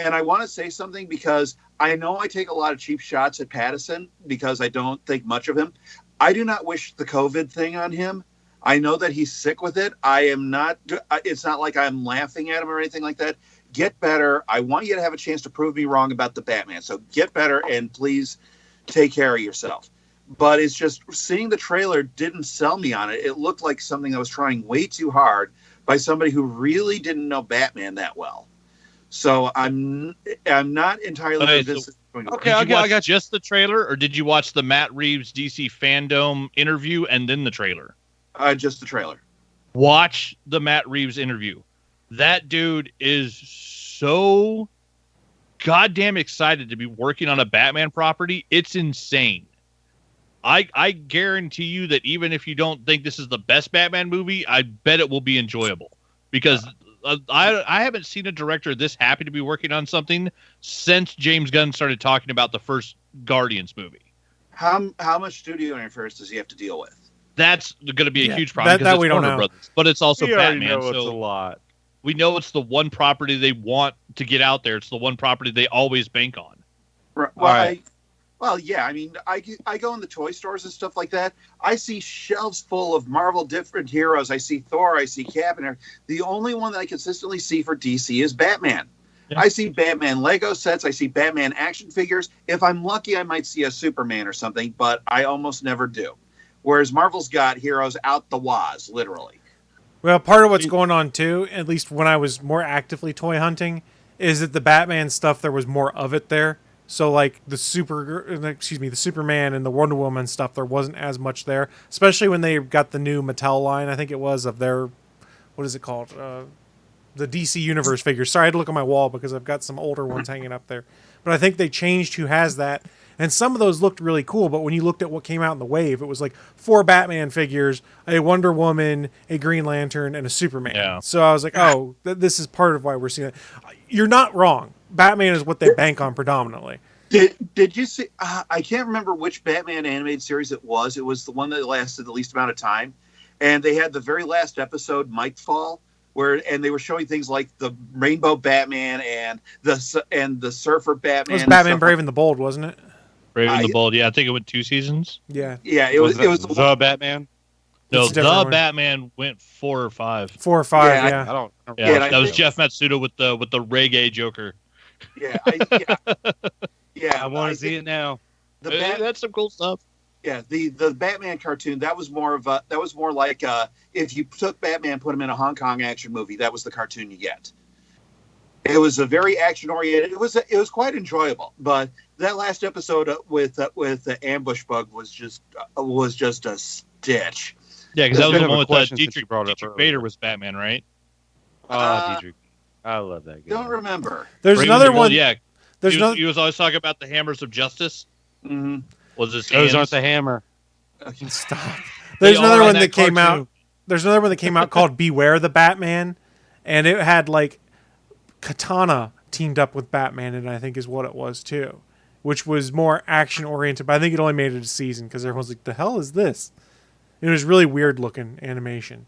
I want to say something because I know I take a lot of cheap shots at Pattinson because I don't think much of him. I do not wish the COVID thing on him. I know that he's sick with it. I am not. It's not like I'm laughing at him or anything like that. Get better. I want you to have a chance to prove me wrong about the Batman. So get better and please take care of yourself. But it's just seeing the trailer didn't sell me on it. It looked like something that was trying way too hard by somebody who really didn't know Batman that well. So I'm not entirely convinced. Okay, did you watch just the trailer, or did you watch the Matt Reeves DC Fandom interview and then the trailer? Just the trailer. Watch the Matt Reeves interview. That dude is so goddamn excited to be working on a Batman property. It's insane. I guarantee you that even if you don't think this is the best Batman movie, I bet it will be enjoyable because I haven't seen a director this happy to be working on something since James Gunn started talking about the first Guardians movie. How much studio interference does he have to deal with? That's going to be a huge problem because it's Warner Brothers, but it's also Batman. So it's a lot. We know it's the one property they want to get out there. It's the one property they always bank on. Right. Well, yeah. I mean, I go in the toy stores and stuff like that. I see shelves full of Marvel different heroes. I see Thor. I see Cap. And the only one that I consistently see for DC is Batman. Yeah. I see Batman Lego sets. I see Batman action figures. If I'm lucky, I might see a Superman or something, but I almost never do. Whereas Marvel's got heroes out the waz, literally. Well, part of what's going on, too, at least when I was more actively toy hunting, is that the Batman stuff, there was more of it there. So, like, the Superman and the Wonder Woman stuff, there wasn't as much there. Especially when they got the new Mattel line, I think it was, of their, what is it called? The DC Universe figures. Sorry, I had to look on my wall because I've got some older ones hanging up there. But I think they changed who has that. And some of those looked really cool, but when you looked at what came out in the wave, it was like 4 Batman figures, a Wonder Woman, a Green Lantern, and a Superman. Yeah. So I was like, oh, this is part of why we're seeing it. You're not wrong. Batman is what they bank on predominantly. Did you see? I can't remember which Batman animated series it was. It was the one that lasted the least amount of time. And they had the very last episode, Mike Fall, and they were showing things like the Rainbow Batman and the Surfer Batman. It was Batman Brave and the Bold, wasn't it? Brave and the Bold, yeah. I think it went 2 seasons. Yeah. Yeah, it was the Batman. No, It's a different the one. Batman went 4 or 5. 4 or 5, Yeah, yeah. I don't. Yeah, Yeah, and I that was think- Jeff Matsuda with the reggae Joker. Yeah, yeah. I want to see it now. That's some cool stuff. Yeah, the Batman cartoon that was more like if you took Batman, put him in a Hong Kong action movie, that was the cartoon you get. It was a very action oriented. It was quite enjoyable, but that last episode with the ambush bug was just a stitch. Yeah, because that was I the have a one with question since Dietrich, you brought it up Dietrich earlier. Bader was Batman, right? Dietrich. I love that guy. Don't remember. There's Raymond another DeVille, one. Yeah, There's he another. was always talking about the hammers of justice. Mm-hmm. Was his Those hands. aren't the hammer. Stop. They There's another are in one that came cartoon. out. There's another one that came out called Beware the Batman, and it had like Katana teamed up with Batman, and I think is what it was too, which was more action oriented. But I think it only made it a season because everyone's like, "The hell is this?" It was really weird looking animation.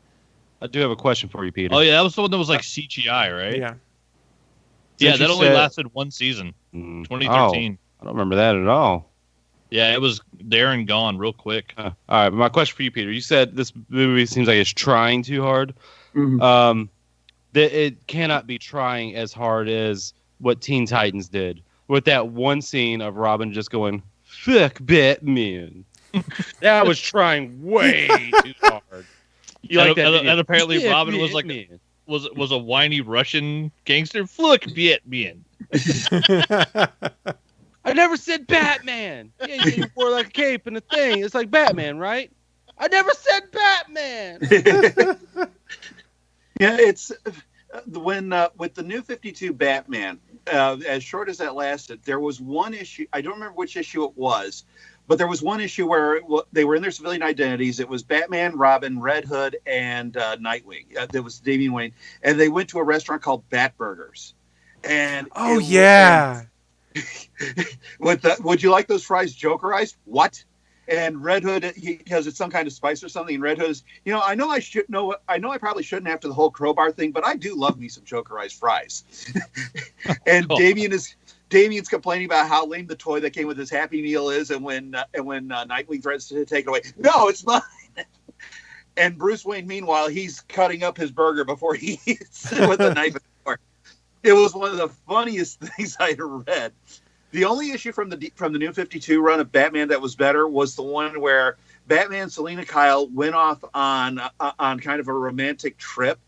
I do have a question for you, Peter. Oh yeah, that was the one that was like CGI, right? Yeah. Yeah, Since that you only said- lasted one season, Mm. 2013. Oh, I don't remember that at all. Yeah, it was there and gone real quick. All right, but my question for you, Peter. You said this movie seems like it's trying too hard. Mhm. That it cannot be trying as hard as what Teen Titans did with that one scene of Robin just going "fuck Batman." That was trying way too hard. You And- like that? and- didn't you? and apparently "Fuck Robin was like- Batman." Was a whiny Russian gangster. Look, Batman. I never said Batman. Yeah, you said he wore like a cape and a thing. It's like Batman, right? I never said Batman. Yeah, it's when with the New 52 Batman, as short as that lasted, there was one issue. I don't remember which issue it was, but there was one issue where they were in their civilian identities. It was Batman, Robin, Red Hood, and Nightwing. There was Damian Wayne, and they went to a restaurant called Bat Burgers. And Oh yeah. would you like those fries jokerized? What? And Red Hood, because it's some kind of spice or something. And Red Hood is, I know I probably shouldn't after the whole crowbar thing, but I do love me some jokerized fries. And Oh. Damien's complaining about how lame the toy that came with his Happy Meal is, and when Nightwing threatens to take it away, no, it's mine. And Bruce Wayne, meanwhile, he's cutting up his burger before he eats it with a knife and fork. It was one of the funniest things I ever read. The only issue from the New 52 run of Batman that was better was the one where Batman and Selena Kyle went off on kind of a romantic trip,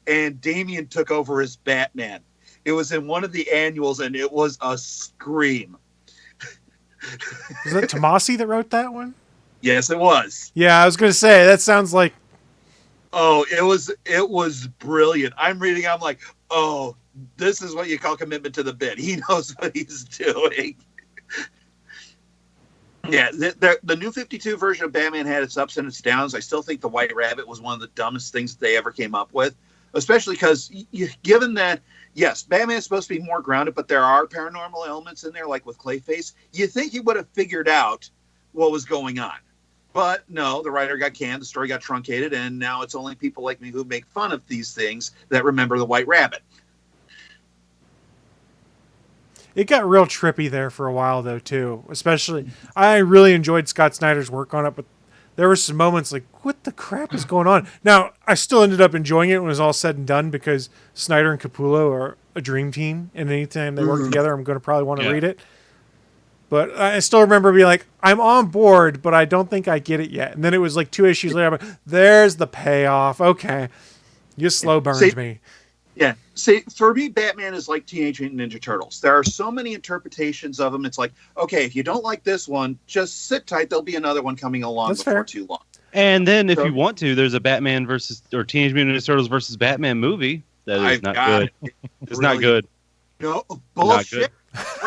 and Damian took over as Batman. It was in one of the annuals, and it was a scream. Was that Tomasi that wrote that one? Yes, it was. Yeah, I was gonna say that sounds like. Oh, it was brilliant. I'm reading. I'm like, oh, this is what you call commitment to the bit. He knows what he's doing. Yeah, the New 52 version of Batman had its ups and its downs. I still think the White Rabbit was one of the dumbest things that they ever came up with, especially because given that, yes, Batman is supposed to be more grounded, but there are paranormal elements in there, like with Clayface. You think he would have figured out what was going on. But no, the writer got canned, the story got truncated, and now it's only people like me who make fun of these things that remember the White Rabbit. It got real trippy there for a while, though, too. Especially, I really enjoyed Scott Snyder's work on it, but there were some moments like, what the crap is going on? Now, I still ended up enjoying it when it was all said and done because Snyder and Capullo are a dream team, and anytime they work together, I'm going to probably want to read it. But I still remember being like, I'm on board, but I don't think I get it yet. And then it was like 2 issues later, I'm like, there's the payoff. Okay. You slow burned me. Yeah. See, for me, Batman is like Teenage Mutant Ninja Turtles. There are so many interpretations of them. It's like, okay, if you don't like this one, just sit tight. There'll be another one coming along That's before fair. too long. And then, if So- you want to, there's a Batman versus or Teenage Mutant Ninja Turtles versus Batman movie that is I've not got good. it. It's not Really- good. No, Not bullshit. good.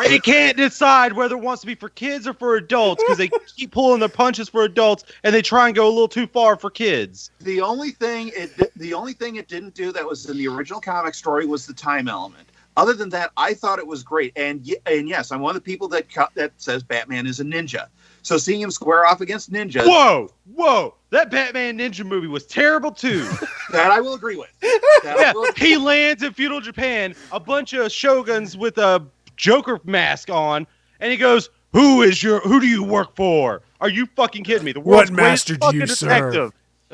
They can't decide whether it wants to be for kids or for adults because they keep pulling their punches for adults and they try and go a little too far for kids. The only thing it didn't do that was in the original comic story was the time element. Other than that, I thought it was great. And yes, I'm one of the people that says Batman is a ninja. So seeing him square off against ninjas, Whoa! That Batman Ninja movie was terrible too. that I will agree with. That I Yeah, will- he lands in feudal Japan, a bunch of shoguns with a Joker mask on, and he goes, "Who do you work for? Are you fucking kidding me? The world's What master greatest do you fucking detective."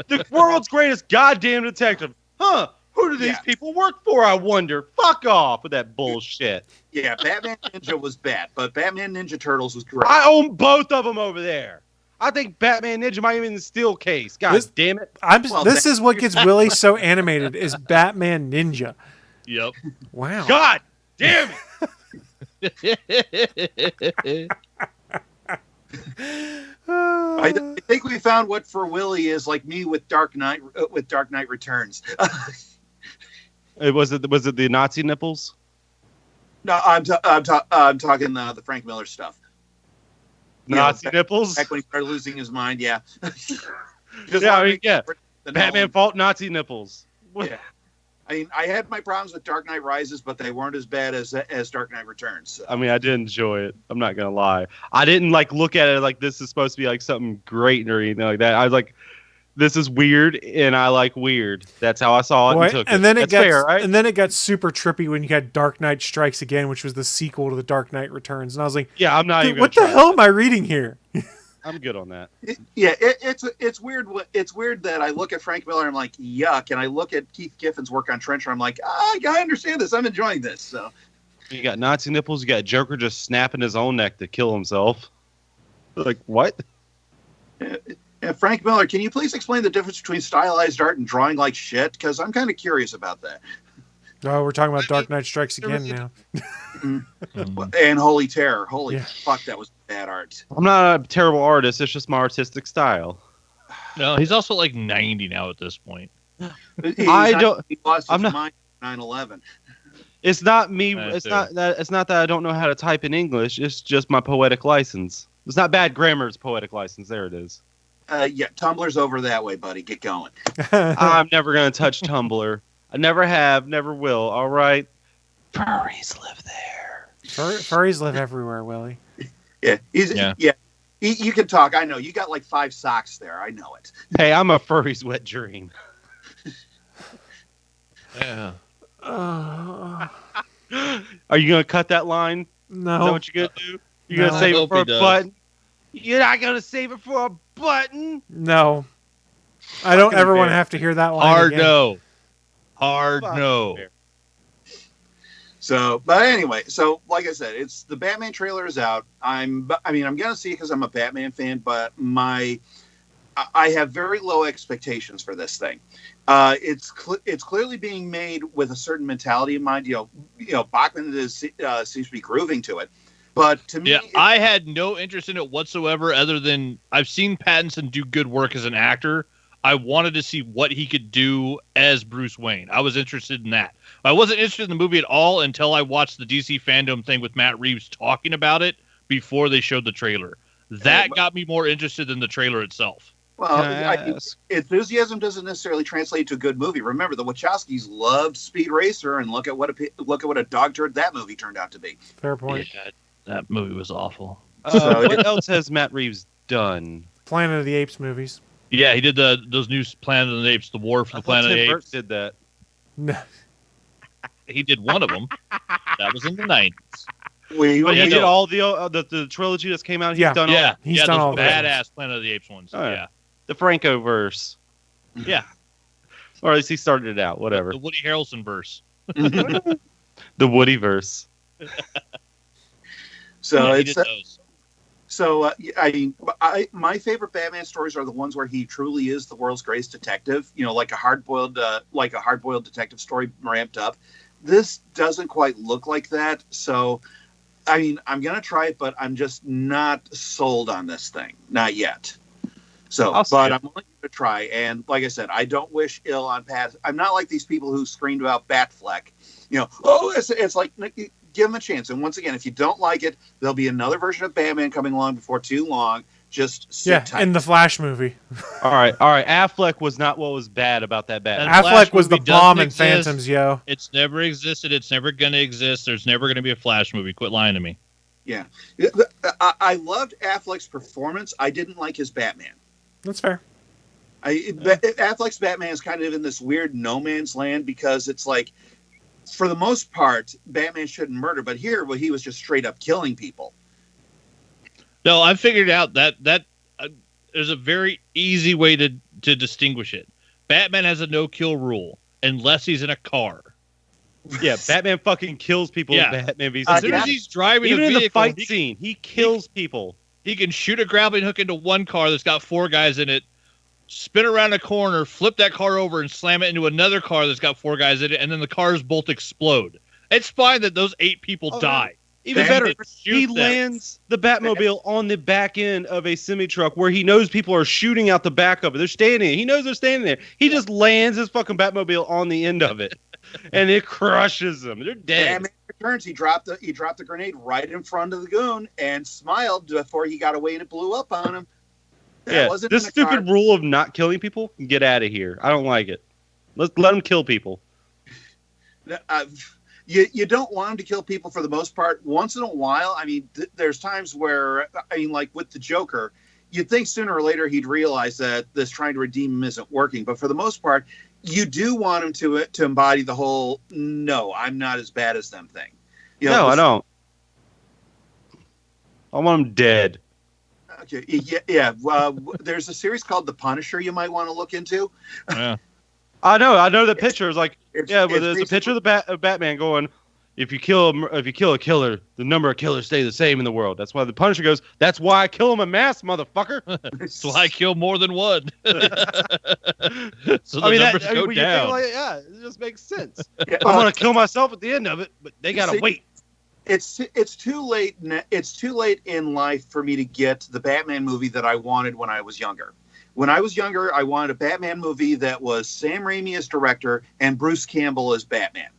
The world's greatest goddamn detective. Huh? Who do these people work for, I wonder? Fuck off with that bullshit. Yeah, Batman Ninja was bad, but Batman Ninja Turtles was great. I own both of them over there. I think Batman Ninja might even in the steel case. God damn it. This is what gets Willie so animated is Batman Ninja. Yep. Wow. God damn it. I think we found what for Willie is like me with Dark Knight Returns. Was it the Nazi nipples? No, I'm talking the Frank Miller stuff. Nazi nipples? Back when he started losing his mind, yeah. Batman fought Nazi nipples. Yeah. I mean, I had my problems with Dark Knight Rises, but they weren't as bad as Dark Knight Returns. So. I mean, I did enjoy it. I'm not gonna lie. I didn't look at it like this is supposed to be like something great or anything like that. I was like, this is weird, and I like weird. That's how I saw it. Boy, and took and it. then That's it got fair, right? and then it got super trippy when you had Dark Knight Strikes Again, which was the sequel to the Dark Knight Returns, and I was like, yeah, I'm not even. What the hell am I reading here? I'm good on that. It's weird. It's weird that I look at Frank Miller and I'm like, yuck, and I look at Keith Giffen's work on Trencher. I'm like, I understand this. I'm enjoying this. So you got Nazi nipples. You got Joker just snapping his own neck to kill himself. Like what? Frank Miller, can you please explain the difference between stylized art and drawing like shit? Because I'm kind of curious about that. Oh, we're talking about Dark Knight Strikes Again now. And Holy Terror. Holy fuck, that was bad art. I'm not a terrible artist. It's just my artistic style. No, he's also like 90 now at this point. He lost his mind 9/11. It's not me. It's not that I don't know how to type in English. It's just my poetic license. It's not bad grammar. It's poetic license. There it is. Tumblr's over that way, buddy. Get going. I'm never gonna touch Tumblr. I never have, never will. All right. Furries live there. Furries live everywhere, Willie. Yeah. You can talk. I know. You got like 5 socks there. I know it. Hey, I'm a furry's wet dream. Yeah. Are you gonna cut that line? No. Is that what you're gonna do? You're gonna save it for a button? You're not gonna save it for a button? No. I don't ever want to have to hear that line Hard again. no. Hard no. So, but anyway, so like I said, it's the Batman trailer is out. I'm gonna see it because I'm a Batman fan, but I have very low expectations for this thing. It's clearly being made with a certain mentality in mind. You know, Bachman seems to be grooving to it, but to me, I had no interest in it whatsoever. Other than I've seen Pattinson do good work as an actor. I wanted to see what he could do as Bruce Wayne. I was interested in that. I wasn't interested in the movie at all until I watched the DC fandom thing with Matt Reeves talking about it before they showed the trailer. That got me more interested than the trailer itself. Well, enthusiasm doesn't necessarily translate to a good movie. Remember, the Wachowskis loved Speed Racer, and look at what a dog turd that movie turned out to be. Fair point. Yeah, that movie was awful. What else has Matt Reeves done? Planet of the Apes movies. Yeah, he did those new Planet of the Apes, the War for the Planet of the Apes. Did that? No. He did one of them. That was in the 90s. He did all the trilogy that came out. He's done all. He's done all badass Planet of the Apes ones. Oh, yeah. The Franco-verse. Yeah. Or at least he started it out. Whatever. The Woody Harrelson verse. The Woody-verse. So yeah, it's my favorite Batman stories are the ones where he truly is the world's greatest detective. You know, like a hard-boiled detective story ramped up. This doesn't quite look like that. So, I mean, I'm gonna try it, but I'm just not sold on this thing, not yet. So, but I'm willing to try. And like I said, I don't wish ill on Pat. I'm not like these people who screamed about Batfleck. You know, it's like. Give them a chance. And once again, if you don't like it, there'll be another version of Batman coming along before too long. Just sit tight. In the Flash movie. All right. Affleck was not what was bad about that Batman. Affleck was the bomb in Phantoms, yo. It's never existed. It's never going to exist. There's never going to be a Flash movie. Quit lying to me. Yeah. I loved Affleck's performance. I didn't like his Batman. That's fair. Affleck's Batman is kind of in this weird no man's land because it's like, for the most part, Batman shouldn't murder, but here, he was just straight up killing people. No, I figured out that there's a very easy way to distinguish it. Batman has a no-kill rule unless he's in a car. Yeah, Batman fucking kills people Yeah. in Batman v As soon as he's driving Even a in vehicle, the fight scene, he kills people. he can shoot a grappling hook into one car that's got 4 guys in it, spin around a corner, flip that car over, and slam it into another car that's got 4 guys in it, and then the cars both explode. It's fine that those 8 people die. Even Batman better, shoots he them. lands the Batmobile on the back end of a semi-truck where he knows people are shooting out the back of it. They're standing. He knows they're standing there. He just lands his fucking Batmobile on the end of it, and it crushes them. They're dead. Batman Returns. He dropped the grenade right in front of the goon and smiled before he got away and it blew up on him. That wasn't this in a stupid car. rule of not killing people, get out of here. I don't like it. Let them kill people. You don't want him to kill people for the most part. Once in a while, I mean, there's times where, I mean, like with the Joker, you'd think sooner or later he'd realize that this trying to redeem him isn't working. But for the most part, you do want him to embody the whole, no, I'm not as bad as them thing. You know, No, I don't. I want him dead. Okay, yeah. There's a series called The Punisher you might want to look into. Yeah. I know the picture is like, It's there's a picture of of Batman going, if you kill a killer, the number of killers stay the same in the world. That's why the Punisher goes, that's why I kill him en masse, motherfucker. That's why I kill more than one. So the numbers go when you down. think like, yeah, it just makes sense. Yeah, I'm gonna kill myself at the end of it, but they gotta wait. It's too late. It's too late in life for me to get the Batman movie that I wanted when I was younger. When I was younger, I wanted a Batman movie that was Sam Raimi as director and Bruce Campbell as Batman.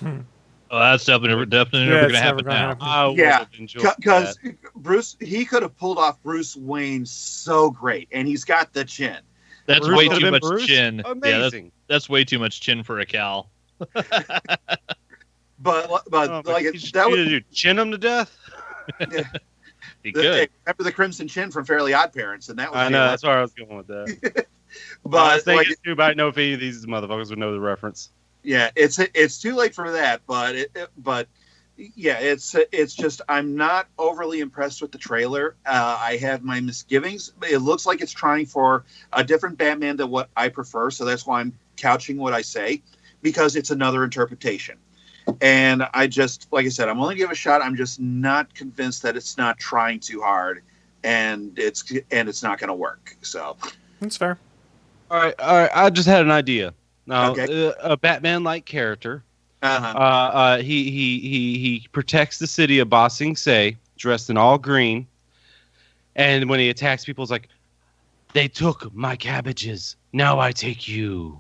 Oh, that's definitely never going to happen now. I would Yeah, have enjoyed because that. Bruce, he could have pulled off Bruce Wayne so great, and he's got the chin. That's Bruce way would have too been much Bruce? chin. Yeah, Amazing. that's way too much chin for a cow. But like He's that was do chin him to death. He could. remember the Crimson Chin from Fairly Odd Parents, and that was I know that's where I was going with that. I was But like, thinking too about no if any of these motherfuckers would know the reference. yeah, it's too late for that. But yeah, it's just I'm not overly impressed with the trailer. I have my misgivings. It looks like it's trying for a different Batman than what I prefer, so that's why I'm couching what I say, because it's another interpretation. And I just, like I said, I'm only giving it a shot. I'm just not convinced that it's not trying too hard, and it's not going to work. So That's fair. All right. I just had an idea. Now, Okay. a Batman-like character. uh-huh. He protects the city of Ba Sing Se, dressed in all green, and when he attacks people, it's like, they took my cabbages. Now I take you.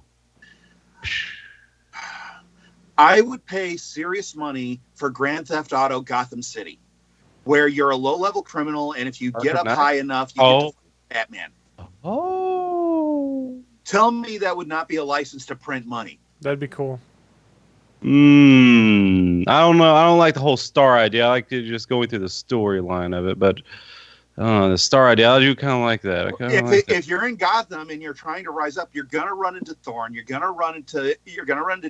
I would pay serious money for Grand Theft Auto Gotham City, where you're a low-level criminal, and if you get up Arkham Knight? high enough, you get to fight Batman. Oh. Tell me that would not be a license to print money. That'd be cool. I don't know. I don't like the whole star idea. I like to just going through the storyline of it, but the star idea, I do kind of like that. I kinda like that. If you're in Gotham and you're trying to rise up, you're gonna run into Thorn. You're gonna run into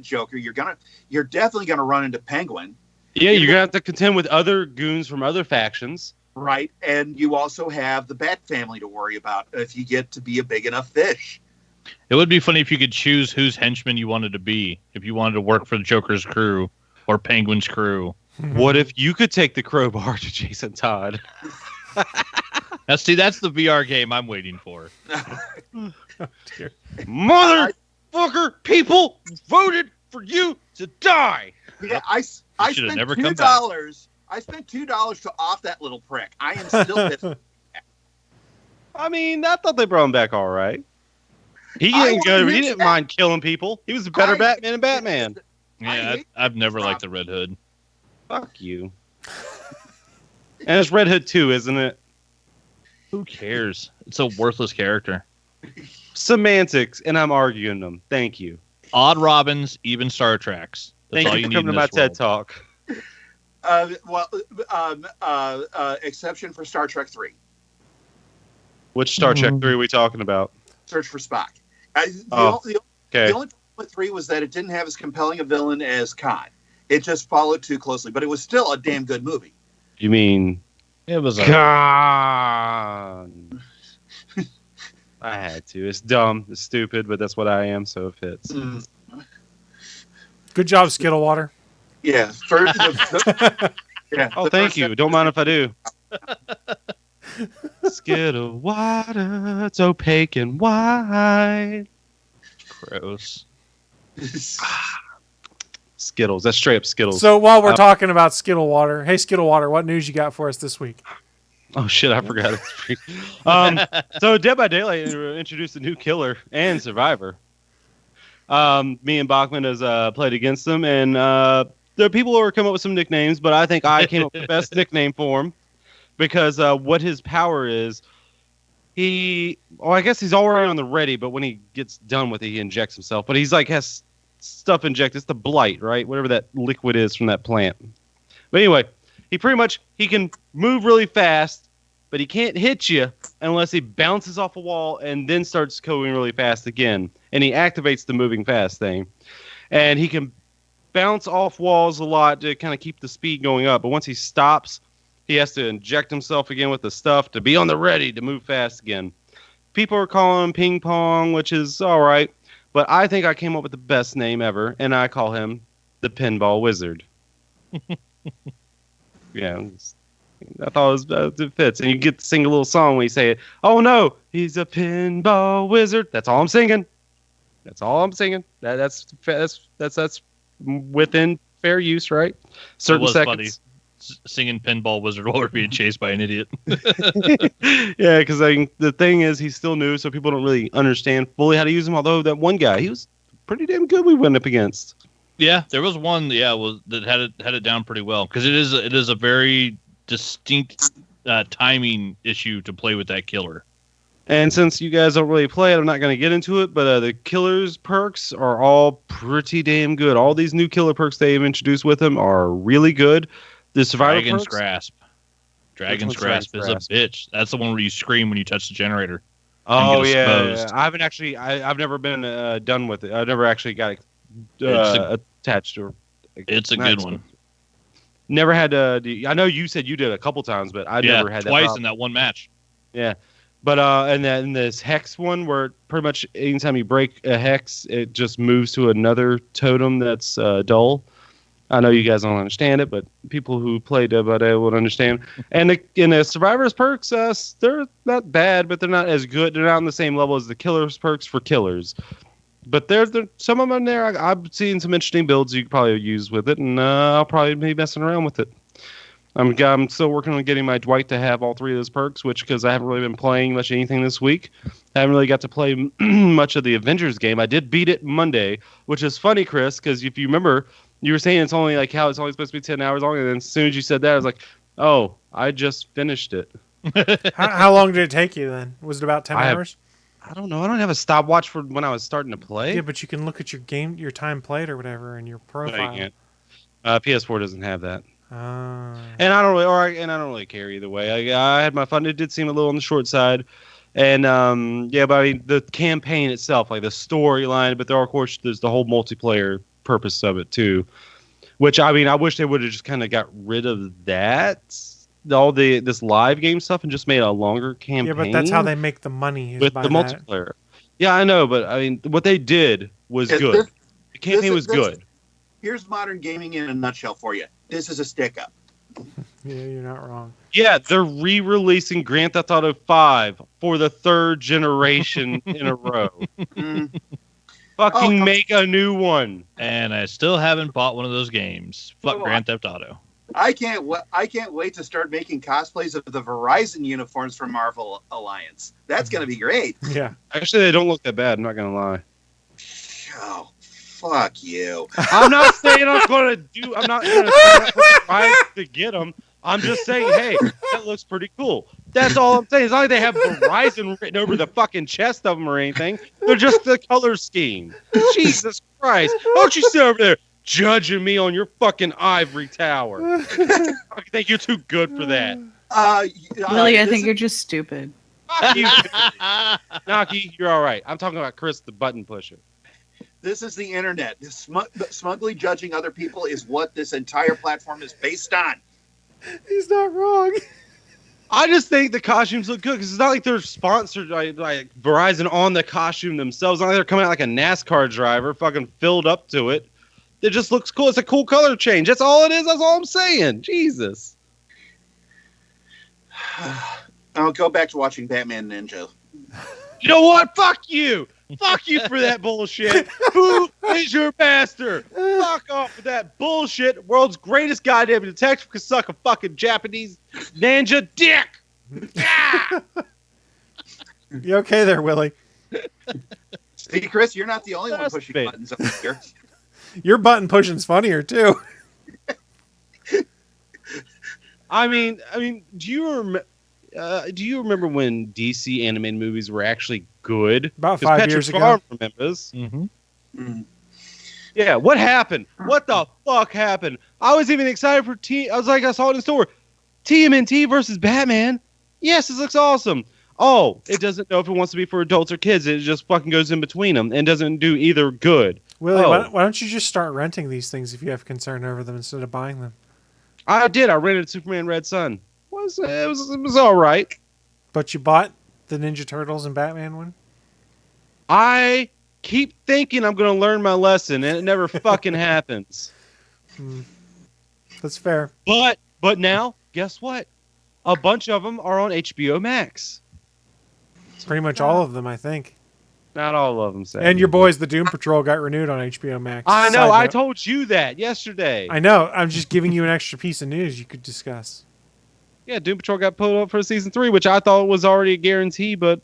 Joker. You're definitely gonna run into Penguin. Yeah, you're gonna have to contend with other goons from other factions. Right, and you also have the Bat family to worry about if you get to be a big enough fish. It would be funny if you could choose whose henchman you wanted to be. If you wanted to work for the Joker's crew or Penguin's crew. What if you could take the crowbar to Jason Todd? Now, see, that's the VR game I'm waiting for. Dear. Motherfucker, people voted for you to die. Yeah, I should've spent never come back. $2. I spent $2 to off that little prick. I am still pissed. I mean, I thought they brought him back all right. He didn't mind killing people. He was a better Batman than Batman. Yeah, I've never liked the Red Hood. Fuck you. And it's Red Hood 2, isn't it? Who cares? It's a worthless character. Semantics, and I'm arguing them. Thank you. Odd Robins, even Star Treks. That's Thank all you you for need coming in to my this world. TED Talk. Exception for Star Trek 3. Which Star Trek 3 are we talking about? Search for Spock. Okay. The only problem with 3 was that it didn't have as compelling a villain as Khan. It just followed too closely, but it was still a damn good movie. You mean It was a Khan? I had to. It's dumb. It's stupid, but that's what I am, so it fits. Good job, Skittle Water. Yeah. Oh, thank you. Don't mind if I do. Skittle water, it's opaque and white. Gross. Skittles. That's straight up Skittles. So while we're talking about Skittle Water, hey Skittle Water, what news you got for us this week? Oh shit, I forgot. So Dead by Daylight introduced a new killer and survivor. Me and Bachman has played against them, and there are people who are coming up with some nicknames, but I think I came up with the best nickname for him because what his power is, I guess he's already on the ready, but when he gets done with it, he injects himself. But he's like has stuff injected. It's the blight, right? Whatever that liquid is from that plant. But anyway, he can move really fast, but he can't hit you unless he bounces off a wall and then starts going really fast again. And he activates the moving fast thing. And he can bounce off walls a lot to kind of keep the speed going up. But once he stops, he has to inject himself again with the stuff to be on the ready to move fast again. People are calling him Ping Pong, which is all right. But I think I came up with the best name ever, and I call him the Pinball Wizard. Yeah, I thought it fits. And you get to sing a little song when you say it. Oh, no, he's a pinball wizard. That's all I'm singing. That's all I'm singing. That's within fair use, right? Certain seconds. Funny. Singing Pinball Wizard while we're being chased by an idiot. Yeah, because the thing is, he's still new, so people don't really understand fully how to use him. Although that one guy, he was pretty damn good. We went up against. Yeah, there was one. Yeah, that had it down pretty well because it is a very distinct timing issue to play with that killer. And since you guys don't really play it, I'm not going to get into it. But the killer's perks are all pretty damn good. All these new killer perks they've introduced with him are really good. The survivor Dragon's perks? Grasp. Dragon's Grasp is a bitch. That's the one where you scream when you touch the generator. Oh yeah. I've never been done with it. I've never actually got attached to it. It's a good one. Never had to. I know you said you did a couple times, but I never had that. Twice in that one match. Yeah, but and then this hex one where pretty much anytime you break a hex, it just moves to another totem that's dull. I know you guys don't understand it, but people who play Dead by Daylight would understand. And the Survivor's perks, they're not bad, but they're not as good. They're not on the same level as the Killer's perks for killers. But there's some of them in there. I've seen some interesting builds you could probably use with it, and I'll probably be messing around with it. I'm still working on getting my Dwight to have all three of those perks, because I haven't really been playing much anything this week. I haven't really got to play much of the Avengers game. I did beat it Monday, which is funny, Chris, because if you remember, you were saying it's only supposed to be 10 hours long, and then as soon as you said that, I was like, oh, I just finished it. How long did it take you then? Was it about 10 hours? I don't know. I don't have a stopwatch for when I was starting to play. Yeah, but you can look at your time played or whatever in your profile. No, you can't. PS4 doesn't have that. Oh. And I don't really care either way. I had my fun. It did seem a little on the short side. And but I mean the campaign itself, like the storyline, but of course there's the whole multiplayer purpose of it too. Which I mean, I wish they would have just kind of got rid of that, this live game stuff, and just made a longer campaign. Yeah, but that's how they make the money with the multiplayer. Yeah, I know, but I mean, what they did was good. The campaign was good. Here's modern gaming in a nutshell for you. This is a stick-up. Yeah, you're not wrong. Yeah, they're re-releasing Grand Theft Auto 5 for the third generation in a row. Fucking make a new one. And I still haven't bought one of those games. Fuck Grand Theft Auto. I can't wait to start making cosplays of the Verizon uniforms from Marvel Alliance. That's going to be great. Yeah. Actually, they don't look that bad. I'm not going to lie. Oh, fuck you. I'm not saying I'm going to try to get them. I'm just saying, hey, that looks pretty cool. That's all I'm saying. It's not like they have Verizon written over the fucking chest of them or anything. They're just the color scheme. Jesus Christ. Don't you sit over there judging me on your fucking ivory tower. I think you're too good for that. Willie, I think you're just stupid. Fuck you. Naki, you're all right. I'm talking about Chris, the button pusher. This is the internet. Smugly judging other people is what this entire platform is based on. He's not wrong. I just think the costumes look good because it's not like they're sponsored like Verizon on the costume themselves. It's not like they're coming out like a NASCAR driver, fucking filled up to it. It just looks cool. It's a cool color change. That's all it is. That's all I'm saying. Jesus. I'll go back to watching Batman Ninja. You know what? Fuck you. Fuck you for that bullshit. Who is your master? Fuck off with that bullshit. World's greatest goddamn detective can suck a fucking Japanese ninja dick. Ah! You okay there, Willie? See, Chris, you're not the only one pushing buttons up here. Your button pushing's funnier too. I mean, do you remember when DC animated movies were actually good? About 5 years ago. Remembers. Mm-hmm. Mm-hmm. Yeah, what happened? What the fuck happened? I was even excited for I was like, I saw it in the store. TMNT versus Batman. Yes, this looks awesome. Oh, it doesn't know if it wants to be for adults or kids. It just fucking goes in between them and doesn't do either good. Willie, why don't you just start renting these things if you have concern over them instead of buying them? I did. I rented Superman Red Sun. It was all right. But you bought the Ninja Turtles and Batman one? I keep thinking I'm going to learn my lesson, and it never fucking happens. That's fair. But now, guess what? A bunch of them are on HBO Max. Pretty much all of them, I think. Not all of them, sadly. And your boys, the Doom Patrol, got renewed on HBO Max. I know. Side I note. told you that yesterday. I know. I'm just giving you an extra piece of news you could discuss. Yeah, Doom Patrol got pulled up for season 3, which I thought was already a guarantee, but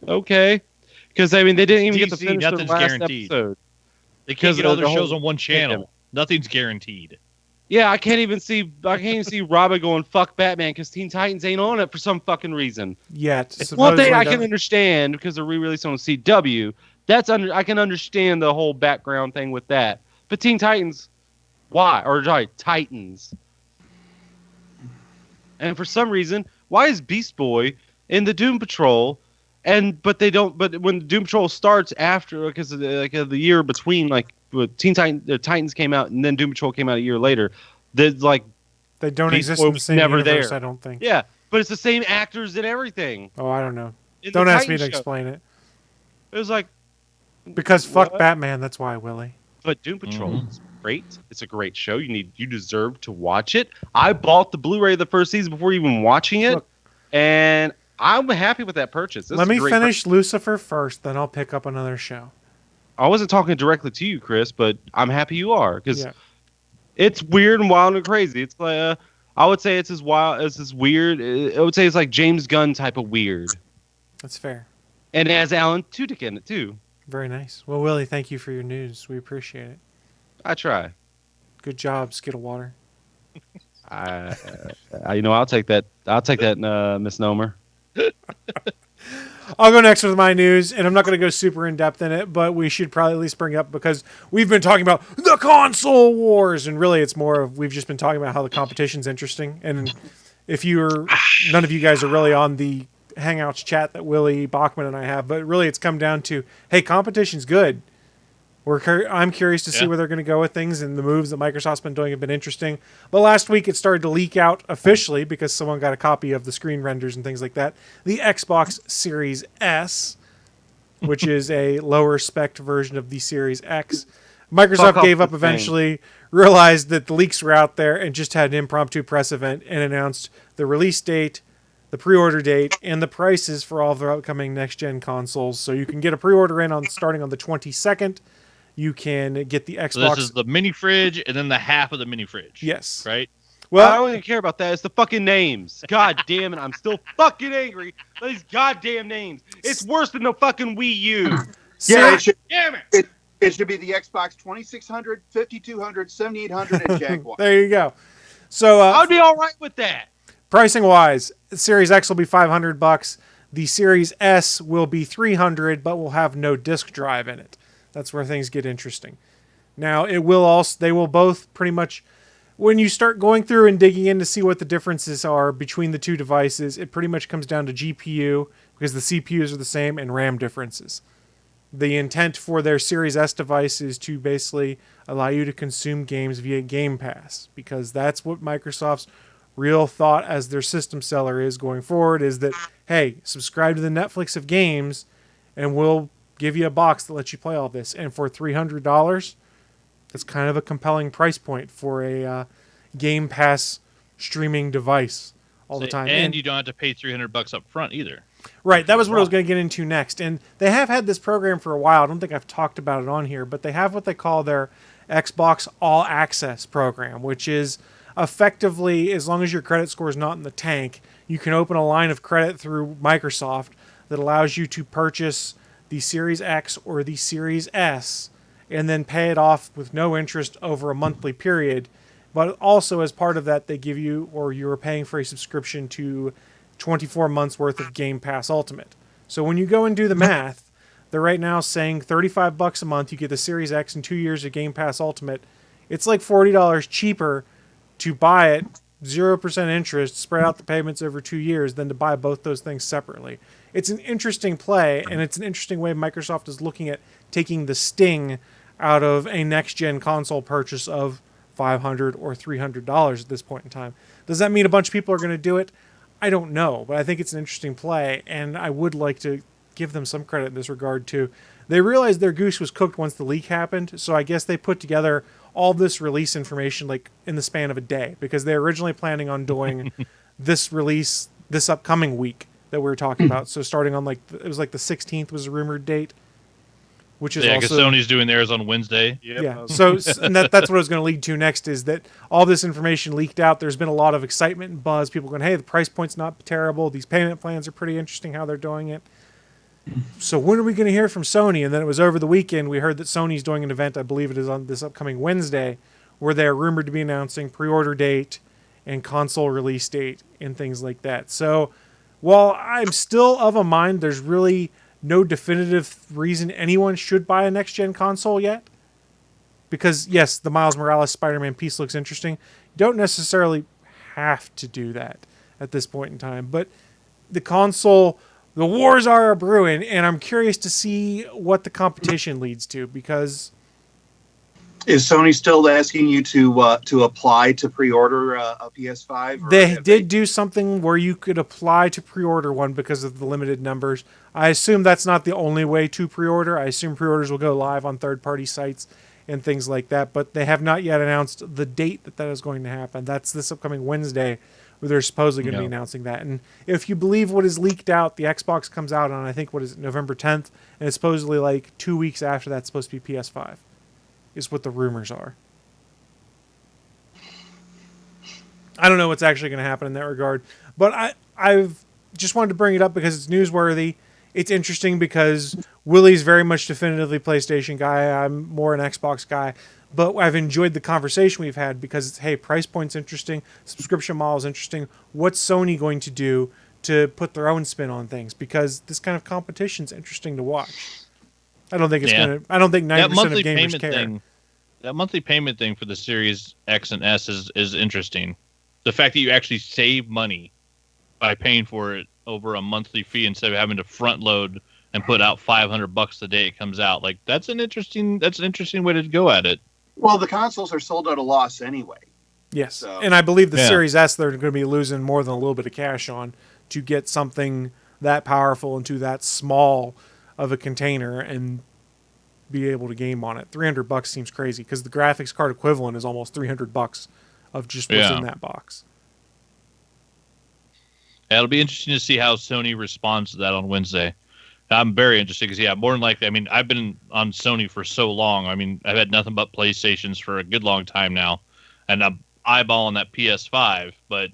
okay. Because, I mean, they didn't even get to finish their last guaranteed. episode. They can't get all their the shows whole on one channel. pandemic. Nothing's guaranteed. Yeah, I can't even see Robin going, fuck Batman, because Teen Titans ain't on it for some fucking reason. Yet. One thing I can understand, because they're re-releasing on CW, I can understand the whole background thing with that. But Teen Titans, why? Or sorry, Titans. And for some reason, why is Beast Boy in the Doom Patrol? But when Doom Patrol starts after, because the year between, like, Titans came out and then Doom Patrol came out a year later, they don't Beast exist Boy in the same never universe, there. I don't think. Yeah, but it's the same actors and everything. Oh, I don't know. In Don't the ask me to Titans show. explain it. It was like, Because fuck what? Batman, that's why, Willie. But Doom Patrol is great. It's a great show. You deserve to watch it. I bought the Blu-ray of the first season before even watching it, and I'm happy with that purchase. Let me finish Lucifer first, then I'll pick up another show. I wasn't talking directly to you, Chris, but I'm happy you are, because it's weird and wild and crazy. It's like I would say it's as wild as this weird. I would say it's like James Gunn type of weird. That's fair. And it has Alan Tudyk in it too. Very nice. Well, Willie, thank you for your news. We appreciate it. I try. Good job, Skittle Water. I'll take that. I'll take that misnomer. I'll go next with my news, and I'm not going to go super in-depth in it, but we should probably at least bring up, because we've been talking about the console wars, and really it's more of we've just been talking about how the competition's interesting. And if none of you guys are really on the Hangouts chat that Willie, Bachman, and I have, but really it's come down to, hey, competition's good. I'm curious to see where they're going to go with things, and the moves that Microsoft's been doing have been interesting. But last week it started to leak out officially, because someone got a copy of the screen renders and things like that, the Xbox Series S, which is a lower spec version of the Series X. Microsoft gave up eventually, realized that the leaks were out there, and just had an impromptu press event and announced the release date, the pre-order date, and the prices for all of their upcoming next-gen consoles. So you can get a pre-order in starting on the 22nd. You can get the Xbox. So this is the mini fridge and then the half of the mini fridge. Yes. Right? Well, I don't even care about that. It's the fucking names. God damn it. I'm still fucking angry at these goddamn names. It's worse than the fucking Wii U. Yeah, Damn it. It should be the Xbox 2600, 5200, 7800, and Jaguar. There you go. So I'd be all right with that. Pricing wise, Series X will be $500. The Series S will be $300, but will have no disk drive in it. That's where things get interesting. Now, they will both pretty much, when you start going through and digging in to see what the differences are between the two devices, it pretty much comes down to GPU, because the CPUs are the same, and RAM differences. The intent for their Series S device is to basically allow you to consume games via Game Pass, because that's what Microsoft's real thought as their system seller is going forward is that, hey, subscribe to the Netflix of games and we'll give you a box that lets you play all this. And for $300, that's kind of a compelling price point for a Game Pass streaming device all the time. And you don't have to pay $300 up front either. Right, that was what I was going to get into next. And they have had this program for a while. I don't think I've talked about it on here, but they have what they call their Xbox All Access program, which is effectively, as long as your credit score is not in the tank, you can open a line of credit through Microsoft that allows you to purchase the Series X or the Series S and then pay it off with no interest over a monthly period. But also as part of that, they give you, or you're paying for a subscription to 24 months worth of Game Pass Ultimate. So when you go and do the math, they're right now saying $35 a month, you get the Series X and 2 years of Game Pass Ultimate. It's like $40 cheaper to buy it, 0% interest, spread out the payments over 2 years, than to buy both those things separately. It's an interesting play, and it's an interesting way Microsoft is looking at taking the sting out of a next-gen console purchase of $500 or $300 at this point in time. Does that mean a bunch of people are going to do it? I don't know, but I think it's an interesting play, and I would like to give them some credit in this regard too. They realized their goose was cooked once the leak happened, so I guess they put together all this release information like in the span of a day, because they're originally planning on doing this release this upcoming week that we were talking about. So starting on it was like the 16th was a rumored date, which is because also Sony's doing theirs on Wednesday. Yep. Yeah. So and that's what I was going to lead to next, is that all this information leaked out. There's been a lot of excitement and buzz. People going, hey, the price point's not terrible. These payment plans are pretty interesting how they're doing it. So when are we going to hear from Sony? And then it was over the weekend. We heard that Sony's doing an event, I believe it is on this upcoming Wednesday, where they're rumored to be announcing pre-order date and console release date and things like that. So while I'm still of a mind, there's really no definitive reason anyone should buy a next-gen console yet. Because, yes, the Miles Morales Spider-Man piece looks interesting. You don't necessarily have to do that at this point in time. But the console, the wars are brewing, and I'm curious to see what the competition leads to, because... Is Sony still asking you to apply to pre-order a PS5? They did do something where you could apply to pre-order one because of the limited numbers. I assume that's not the only way to pre-order. I assume pre-orders will go live on third-party sites and things like that, but they have not yet announced the date that is going to happen. That's this upcoming Wednesday, where they're supposedly going to be announcing that. And if you believe what is leaked out, the Xbox comes out on, I think, what is it, November 10th, and it's supposedly like 2 weeks after that's supposed to be PS5. Is what the rumors are. I don't know what's actually going to happen in that regard, but I've just wanted to bring it up because it's newsworthy. It's interesting because Willie's very much definitively PlayStation guy. I'm more an Xbox guy, but I've enjoyed the conversation we've had because it's, hey, price point's interesting, subscription model's interesting. What's Sony going to do to put their own spin on things? Because this kind of competition's interesting to watch. I don't think it's gonna. I don't think 90% of gamers care. That monthly payment thing for the Series X and S is interesting. The fact that you actually save money by paying for it over a monthly fee instead of having to front load and put out $500 the day it comes out, like that's an interesting way to go at it. Well, the consoles are sold at a loss anyway. Yes, so. And I believe the Series S they're going to be losing more than a little bit of cash on to get something that powerful into that small of a container and be able to game on it. $300 seems crazy because the graphics card equivalent is almost $300 of just what's in that box. Yeah, it'll be interesting to see how Sony responds to that on Wednesday. I'm very interested because, more than likely, I mean, I've been on Sony for so long. I mean, I've had nothing but PlayStations for a good long time now, and I'm eyeballing that PS5. But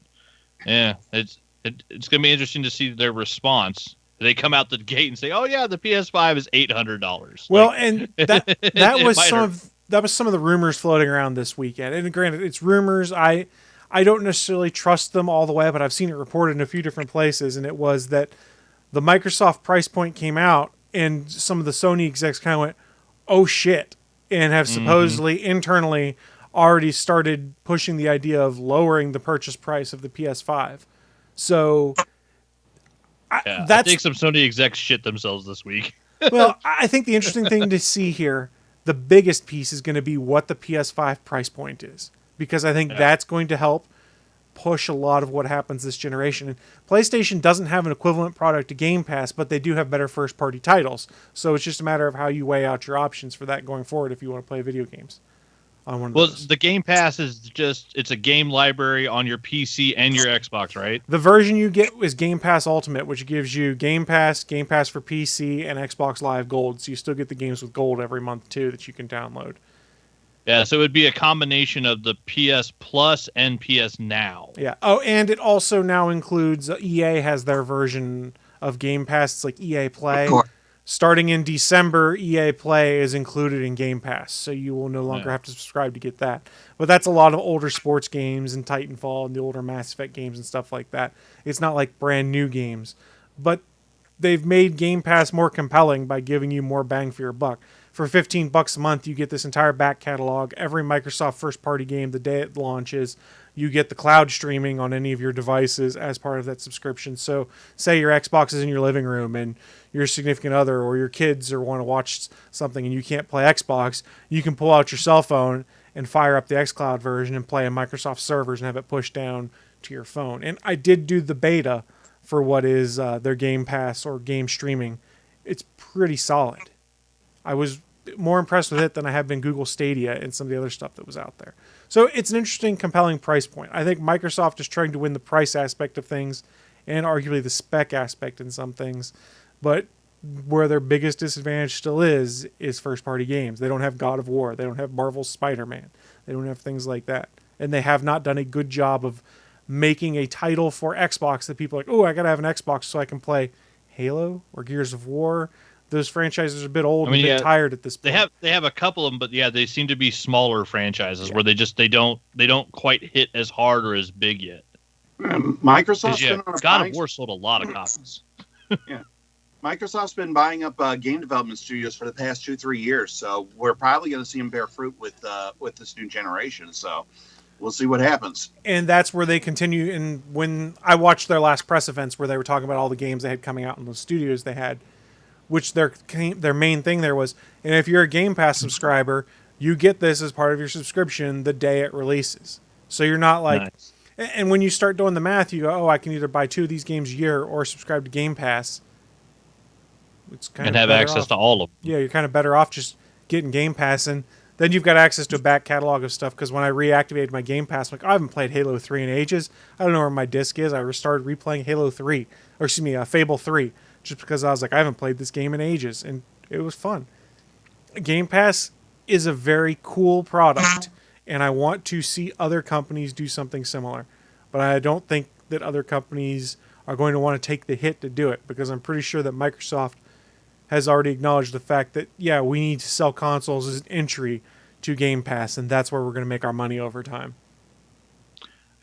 yeah, it's going to be interesting to see their response. They come out the gate and say, "Oh yeah, the PS5 is $800." Well, and that was some of the rumors floating around this weekend. And granted, it's rumors. I don't necessarily trust them all the way, but I've seen it reported in a few different places, and it was that the Microsoft price point came out, and some of the Sony execs kind of went, "Oh shit," and have supposedly internally already started pushing the idea of lowering the purchase price of the PS5. So. I think some Sony execs shit themselves this week. Well, I think the interesting thing to see here, the biggest piece is going to be what the PS5 price point is. Because I think that's going to help push a lot of what happens this generation. And PlayStation doesn't have an equivalent product to Game Pass, but they do have better first-party titles. So it's just a matter of how you weigh out your options for that going forward if you want to play video games on one of those. The Game Pass is it's a game library on your PC and your Xbox, right? The version you get is Game Pass Ultimate, which gives you Game Pass for PC, and Xbox Live Gold. So you still get the games with Gold every month, too, that you can download. Yeah, so it would be a combination of the PS Plus and PS Now. Yeah. Oh, and it also now includes EA has their version of Game Pass. It's like EA Play. Starting in December, EA Play is included in Game Pass, so you will no longer have to subscribe to get that. But that's a lot of older sports games and Titanfall and the older Mass Effect games and stuff like that. It's not like brand new games. But they've made Game Pass more compelling by giving you more bang for your buck. For $15 a month, you get this entire back catalog, every Microsoft first-party game the day it launches. You get the cloud streaming on any of your devices as part of that subscription. So say your Xbox is in your living room and your significant other or your kids or want to watch something and you can't play Xbox, you can pull out your cell phone and fire up the xCloud version and play on Microsoft servers and have it pushed down to your phone. And I did do the beta for what is their Game Pass or game streaming. It's pretty solid. I was more impressed with it than I have been Google Stadia and some of the other stuff that was out there. So it's an interesting, compelling price point. I think Microsoft is trying to win the price aspect of things and arguably the spec aspect in some things. But where their biggest disadvantage still is first-party games. They don't have God of War. They don't have Marvel's Spider-Man. They don't have things like that. And they have not done a good job of making a title for Xbox that people are like, oh, I got to have an Xbox so I can play Halo or Gears of War. Those franchises are a bit old and a bit tired at this point. They have a couple of them, but yeah, they seem to be smaller franchises where they don't quite hit as hard or as big yet. Microsoft's been on God of War sold a lot of copies. Yeah, Microsoft's been buying up game development studios for the past 2-3 years, so we're probably going to see them bear fruit with this new generation. So we'll see what happens. And that's where they continue. And when I watched their last press events where they were talking about all the games they had coming out in the studios they had, which their main thing there was, and if you're a Game Pass subscriber, you get this as part of your subscription the day it releases. So you're not like, nice. And when you start doing the math, you go, oh, I can either buy 2 of these games a year or subscribe to Game Pass. It's kind and have access to all of them. Yeah, you're kind of better off just getting Game Pass, and then you've got access to a back catalog of stuff, because when I reactivated my Game Pass, I'm like, I haven't played Halo 3 in ages. I don't know where my disc is. I started replaying Halo 3, or excuse me, Fable 3. Just because I was like, I haven't played this game in ages, and it was fun. Game Pass is a very cool product, and I want to see other companies do something similar. But I don't think that other companies are going to want to take the hit to do it, because I'm pretty sure that Microsoft has already acknowledged the fact that, yeah, we need to sell consoles as an entry to Game Pass, and that's where we're going to make our money over time.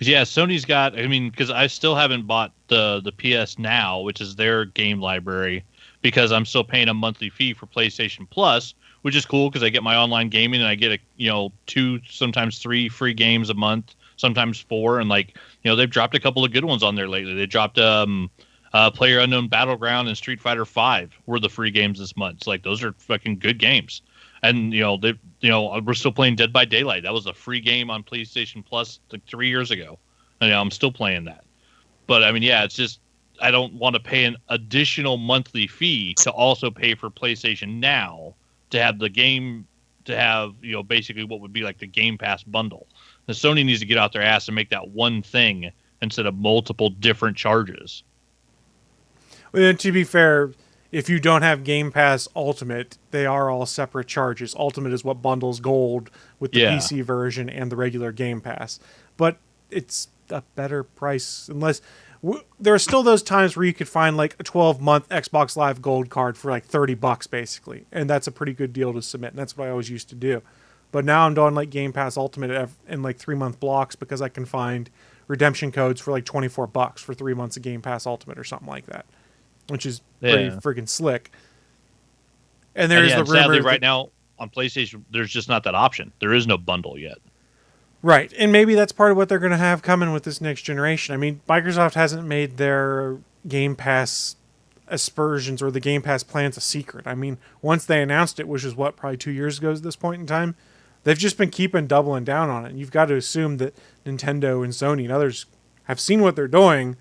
Yeah, Sony's got, because I still haven't bought the PS Now, which is their game library, because I'm still paying a monthly fee for PlayStation Plus, which is cool because I get my online gaming and I get 2, sometimes 3 free games a month, sometimes 4, and they've dropped a couple of good ones on there lately. They dropped PlayerUnknown Battleground and Street Fighter V were the free games this month. So those are fucking good games. And we're still playing Dead by Daylight. That was a free game on PlayStation Plus 3 years ago. And I'm still playing that. But it's just I don't want to pay an additional monthly fee to also pay for PlayStation Now to have the game, to have basically what would be like the Game Pass bundle. The Sony needs to get out their ass and make that one thing instead of multiple different charges. Well, to be fair, if you don't have Game Pass Ultimate, they are all separate charges. Ultimate is what bundles Gold with the PC version and the regular Game Pass. But it's a better price, unless there are still those times where you could find like a 12-month Xbox Live Gold card for like $30 basically, and that's a pretty good deal to submit, and that's what I always used to do. But now I'm doing like Game Pass Ultimate in like 3-month blocks, because I can find redemption codes for like $24 for 3 months of Game Pass Ultimate or something like that, which is pretty friggin' slick. And there's the rumor sadly right now on PlayStation, there's just not that option. There is no bundle yet. Right, and maybe that's part of what they're going to have coming with this next generation. Microsoft hasn't made their Game Pass aspersions or the Game Pass plans a secret. Once they announced it, which is probably 2 years ago at this point in time, they've just been doubling down on it. And you've got to assume that Nintendo and Sony and others have seen what they're doing.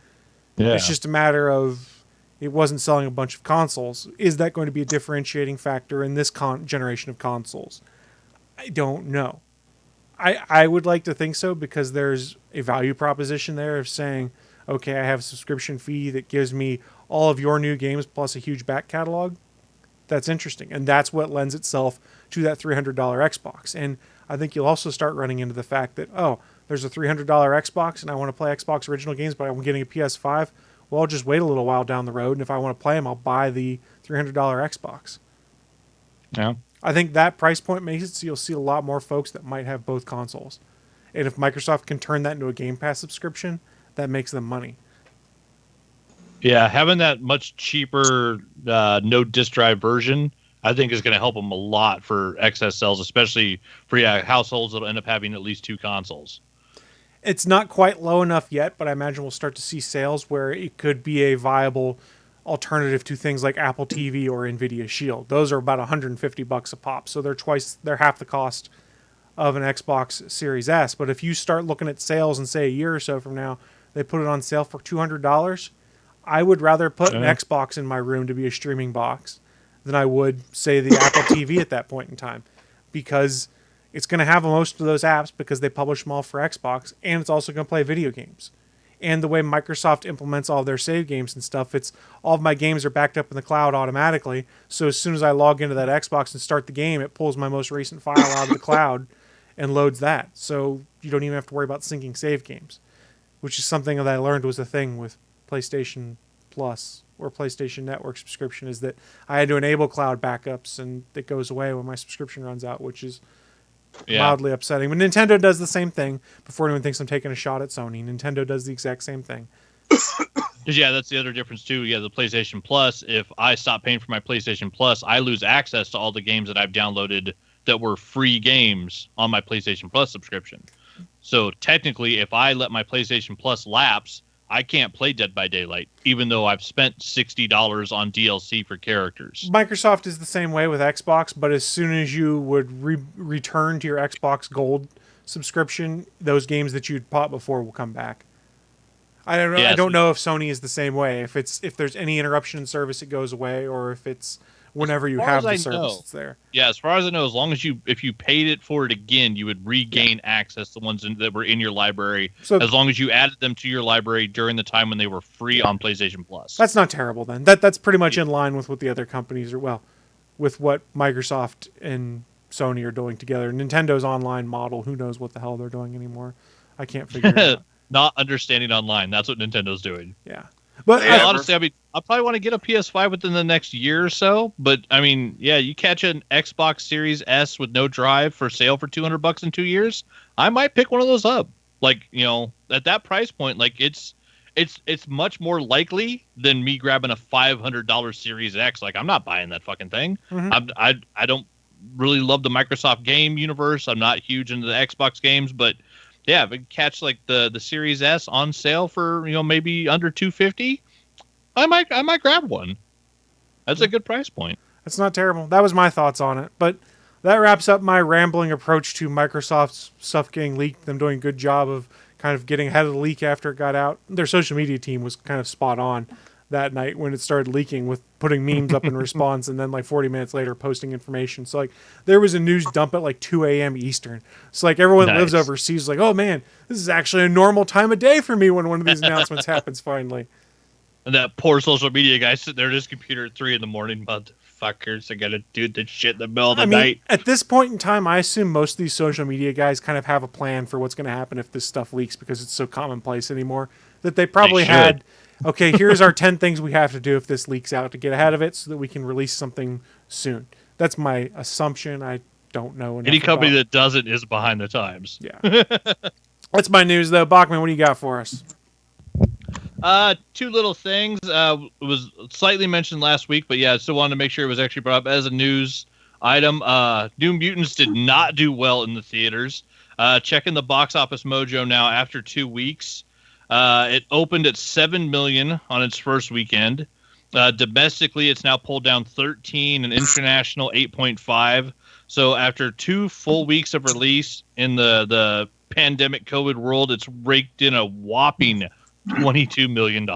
Yeah. It's just a matter of it wasn't selling a bunch of consoles. Is that going to be a differentiating factor in this generation of consoles? I don't know. I would like to think so because there's a value proposition there of saying, okay, I have a subscription fee that gives me all of your new games plus a huge back catalog. That's interesting. And that's what lends itself to that $300 Xbox. And I think you'll also start running into the fact that, there's a $300 Xbox and I want to play Xbox original games, but I'm getting a PS5. Well, I'll just wait a little while down the road. And if I want to play them, I'll buy the $300 Xbox. Yeah. I think that price point makes it so you'll see a lot more folks that might have both consoles. And if Microsoft can turn that into a Game Pass subscription, that makes them money. Yeah, having that much cheaper no disk drive version, I think is going to help them a lot for excess sales, especially for households that will end up having at least 2 consoles. It's not quite low enough yet, but I imagine we'll start to see sales where it could be a viable alternative to things like Apple TV or Nvidia Shield. Those are about $150 a pop, so they're half the cost of an Xbox Series S. But if you start looking at sales and say a year or so from now they put it on sale for $200, I would rather put an Xbox in my room to be a streaming box than I would say the Apple TV at that point in time, because it's going to have most of those apps because they publish them all for Xbox, and it's also going to play video games. And the way Microsoft implements all their save games and stuff, it's all of my games are backed up in the cloud automatically. So as soon as I log into that Xbox and start the game, it pulls my most recent file out of the cloud and loads that. So you don't even have to worry about syncing save games, which is something that I learned was a thing with PlayStation Plus or PlayStation Network subscription, is that I had to enable cloud backups and it goes away when my subscription runs out, which is mildly upsetting. But Nintendo does the same thing. Before anyone thinks I'm taking a shot at Sony, Nintendo does the exact same thing. Yeah, that's the other difference too. Yeah, the PlayStation Plus, if I stop paying for my PlayStation Plus, I lose access to all the games that I've downloaded that were free games on my PlayStation Plus subscription. So technically, if I let my PlayStation Plus lapse, I can't play Dead by Daylight, even though I've spent $60 on DLC for characters. Microsoft is the same way with Xbox, but as soon as you would return to your Xbox Gold subscription, those games that you'd bought before will come back. I don't know. Yeah, I don't know if Sony is the same way. If there's any interruption in service, it goes away, or if it's whenever you have the service, it's there. Yeah, as far as I know, as long as if you paid it for it again, you would regain access to the ones that were in your library, so, as long as you added them to your library during the time when they were free on PlayStation Plus. That's not terrible then. That's pretty much in line with what the other companies are, with what Microsoft and Sony are doing together. Nintendo's online model, who knows what the hell they're doing anymore. I can't figure it out. Not understanding online. That's what Nintendo's doing. Yeah. But honestly, I mean, I probably want to get a PS5 within the next year or so. But I mean, yeah, you catch an Xbox Series S with no drive for sale for $200 in 2 years, I might pick one of those up. Like, at that price point, like it's much more likely than me grabbing a $500 Series X. Like, I'm not buying that fucking thing. Mm-hmm. I don't really love the Microsoft game universe. I'm not huge into the Xbox games, but yeah, if I catch like the Series S on sale for maybe under $250, I might grab one. That's a good price point. That's not terrible. That was my thoughts on it. But that wraps up my rambling approach to Microsoft's stuff getting leaked. Them doing a good job of kind of getting ahead of the leak after it got out. Their social media team was kind of spot on that night when it started leaking, with putting memes up in response and then like 40 minutes later posting information. So like there was a news dump at like 2 a.m. Eastern. So like everyone that lives overseas like, oh man, this is actually a normal time of day for me when one of these announcements happens finally. And that poor social media guy sitting there at his computer at 3 a.m, motherfuckers, I gotta do this shit in the middle of the night. At this point in time, I assume most of these social media guys kind of have a plan for what's going to happen if this stuff leaks, because it's so commonplace anymore that they probably had, okay, here's our 10 things we have to do if this leaks out to get ahead of it so that we can release something soon. That's my assumption. I don't know enough. Any company that doesn't is behind the times. Yeah. That's my news, though. Bachman, what do you got for us? 2 little things. It was slightly mentioned last week, but yeah, I still wanted to make sure it was actually brought up as a news item. Doom Mutants did not do well in the theaters. Checking the box office mojo now after 2 weeks. It opened at 7 million on its first weekend. Domestically, it's now pulled down 13, and international 8.5. So after 2 full weeks of release in the pandemic COVID world, it's raked in a whopping $22 million.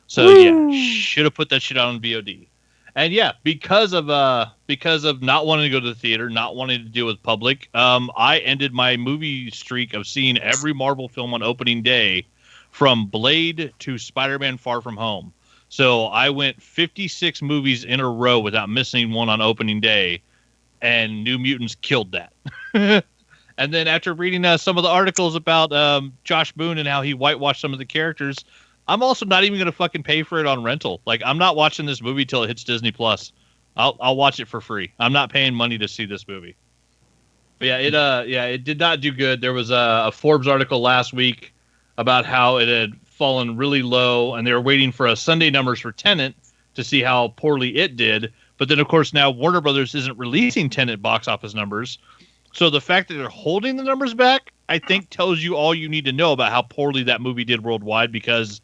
So yeah, should have put that shit out on VOD. And yeah, because of not wanting to go to the theater, not wanting to deal with public, I ended my movie streak of seeing every Marvel film on opening day, from Blade to Spider-Man: Far From Home. So I went 56 movies in a row without missing one on opening day, and New Mutants killed that. And then after reading some of the articles about Josh Boone and how he whitewashed some of the characters, I'm also not even going to fucking pay for it on rental. Like, I'm not watching this movie till it hits Disney Plus. I'll watch it for free. I'm not paying money to see this movie. But yeah, it did not do good. There was a Forbes article last week about how it had fallen really low, and they were waiting for a Sunday numbers for Tenet to see how poorly it did. But then, of course, now Warner Brothers isn't releasing Tenet box office numbers. So the fact that they're holding the numbers back, I think, tells you all you need to know about how poorly that movie did worldwide, because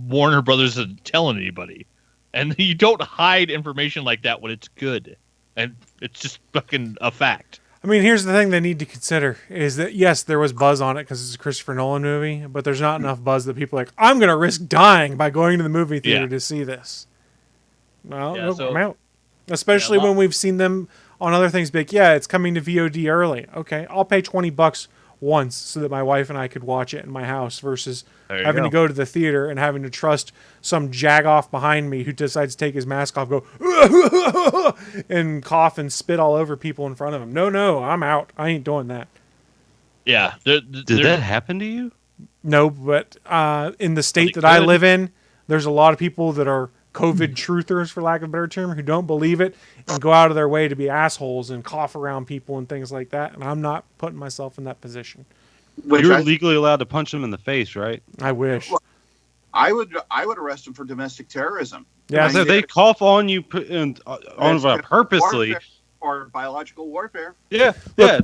Warner Brothers isn't telling anybody. And you don't hide information like that when it's good. And it's just fucking a fact. I mean, here's the thing they need to consider is that, yes, there was buzz on it because it's a Christopher Nolan movie, but there's not enough buzz that people are like, I'm going to risk dying by going to the movie theater to see this. Well, I'm out. Especially when we've seen them on other things be like, yeah, it's coming to VOD early. Okay, I'll pay $20 once so that my wife and I could watch it in my house versus having to go to the theater and having to trust some jagoff behind me who decides to take his mask off, go and cough and spit all over people in front of him. No, I'm out. I ain't doing that. Yeah. Did that happen to you? No, but in the state that I live in, there's a lot of people that are COVID truthers, for lack of a better term, who don't believe it and go out of their way to be assholes and cough around people and things like that. And I'm not putting myself in that position. You're legally allowed to punch them in the face, right? I wish. Well, I would arrest them for domestic terrorism. Yeah, so they cough on you purposely. Or biological warfare. Yeah,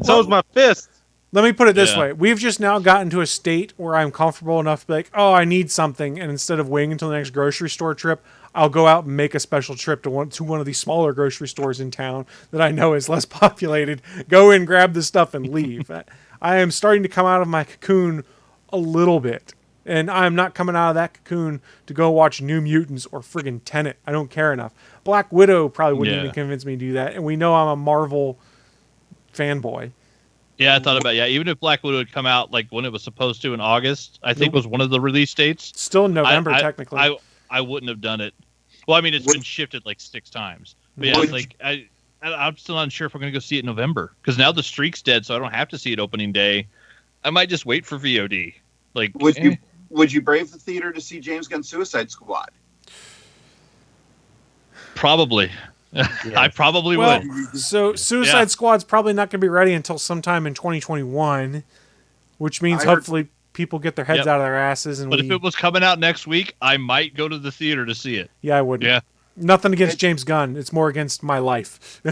so's my fist. Let me put it this way. We've just now gotten to a state where I'm comfortable enough to be like, oh, I need something. And instead of waiting until the next grocery store trip, I'll go out and make a special trip to one of these smaller grocery stores in town that I know is less populated. Go in, grab the stuff, and leave. I am starting to come out of my cocoon a little bit. And I'm not coming out of that cocoon to go watch New Mutants or friggin' Tenet. I don't care enough. Black Widow probably wouldn't even convince me to do that. And we know I'm a Marvel fanboy. Yeah, I thought about even if Black Widow had come out like when it was supposed to in August, I think was one of the release dates. Still in November, technically. I wouldn't have done it. Well, I mean, it's been shifted like 6 times. But yeah, it's like I'm still unsure if we're going to go see it in November, because now the streak's dead, so I don't have to see it opening day. I might just wait for VOD. Like, would you brave the theater to see James Gunn's Suicide Squad? Probably. I probably would. So Suicide Squad's probably not going to be ready until sometime in 2021, which means hopefully people get their heads out of their asses. But if it was coming out next week, I might go to the theater to see it. Yeah, I would. Yeah. Nothing against James Gunn. It's more against my life.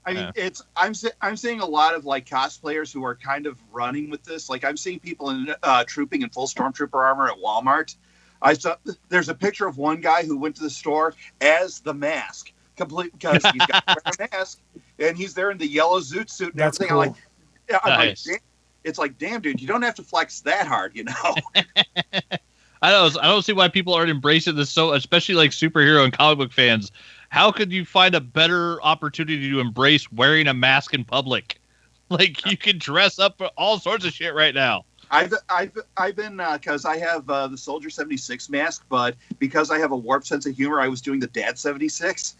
I mean, I'm seeing a lot of like cosplayers who are kind of running with this. Like, I'm seeing people in trooping in full stormtrooper armor at Walmart. There's a picture of one guy who went to the store as the Mask, complete, because he's got to wear a mask, and he's there in the yellow zoot suit and everything. Cool. I'm like, it's like, damn, dude, you don't have to flex that hard, you know. I don't see why people aren't embracing this, so especially like superhero and comic book fans. How could you find a better opportunity to embrace wearing a mask in public? Like, you can dress up for all sorts of shit right now. I've been because I have the Soldier 76 mask, but because I have a warped sense of humor, I was doing the Dad 76.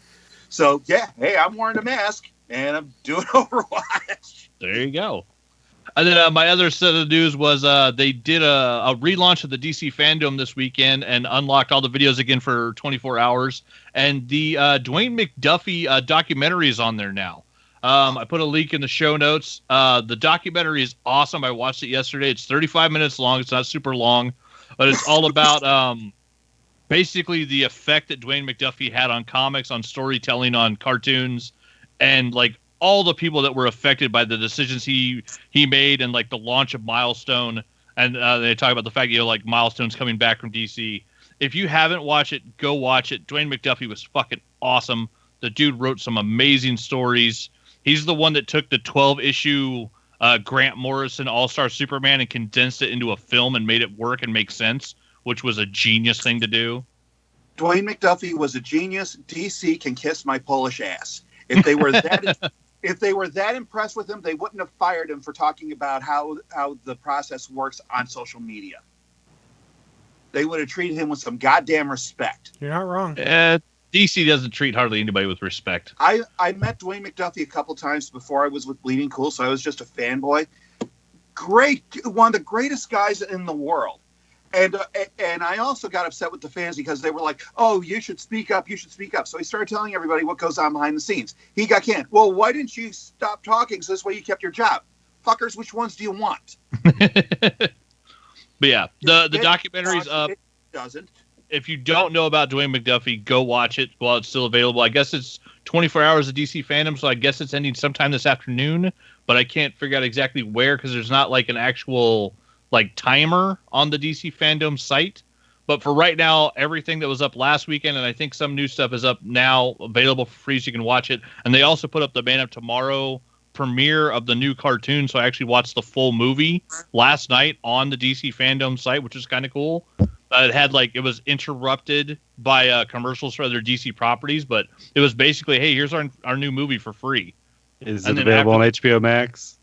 So yeah, hey, I'm wearing a mask and I'm doing Overwatch. There you go. And then my other set of news was they did a relaunch of the DC fandom this weekend and unlocked all the videos again for 24 hours. And the Dwayne McDuffie documentary is on there now. I put a link in the show notes. The documentary is awesome. I watched it yesterday. It's 35 minutes long. It's not super long, but it's all about basically the effect that Dwayne McDuffie had on comics, on storytelling, on cartoons, and like all the people that were affected by the decisions he made, and like the launch of Milestone. And they talk about the fact, like Milestone's coming back from DC. If you haven't watched it, go watch it. Dwayne McDuffie was fucking awesome. The dude wrote some amazing stories. He's the one that took the 12-issue Grant Morrison All-Star Superman and condensed it into a film and made it work and make sense, which was a genius thing to do. Dwayne McDuffie was a genius. DC can kiss my Polish ass. If they were that if they were that impressed with him, they wouldn't have fired him for talking about how the process works on social media. They would have treated him with some goddamn respect. You're not wrong. DC doesn't treat hardly anybody with respect. I met Dwayne McDuffie a couple times before I was with Bleeding Cool, so I was just a fanboy. Great, one of the greatest guys in the world. And I also got upset with the fans because they were like, "Oh, you should speak up. You should speak up." So he started telling everybody what goes on behind the scenes. He got canned. Well, why didn't you stop talking so this way you kept your job? Fuckers, which ones do you want? But yeah, the documentary's up. It doesn't. If you don't know about Dwayne McDuffie, go watch it while it's still available. I guess it's 24 hours of DC fandom, so I guess it's ending sometime this afternoon. But I can't figure out exactly where because there's not like an actual timer on the DC fandom site. But for right now, everything that was up last weekend, and I think some new stuff is up now, available for free, so you can watch it. And they also put up the Man of Tomorrow premiere of the new cartoon, so I actually watched the full movie last night on the DC fandom site, which is kind of cool. It was interrupted by commercials for other DC properties, but it was basically, hey, here's our new movie for free. Is it available on HBO Max?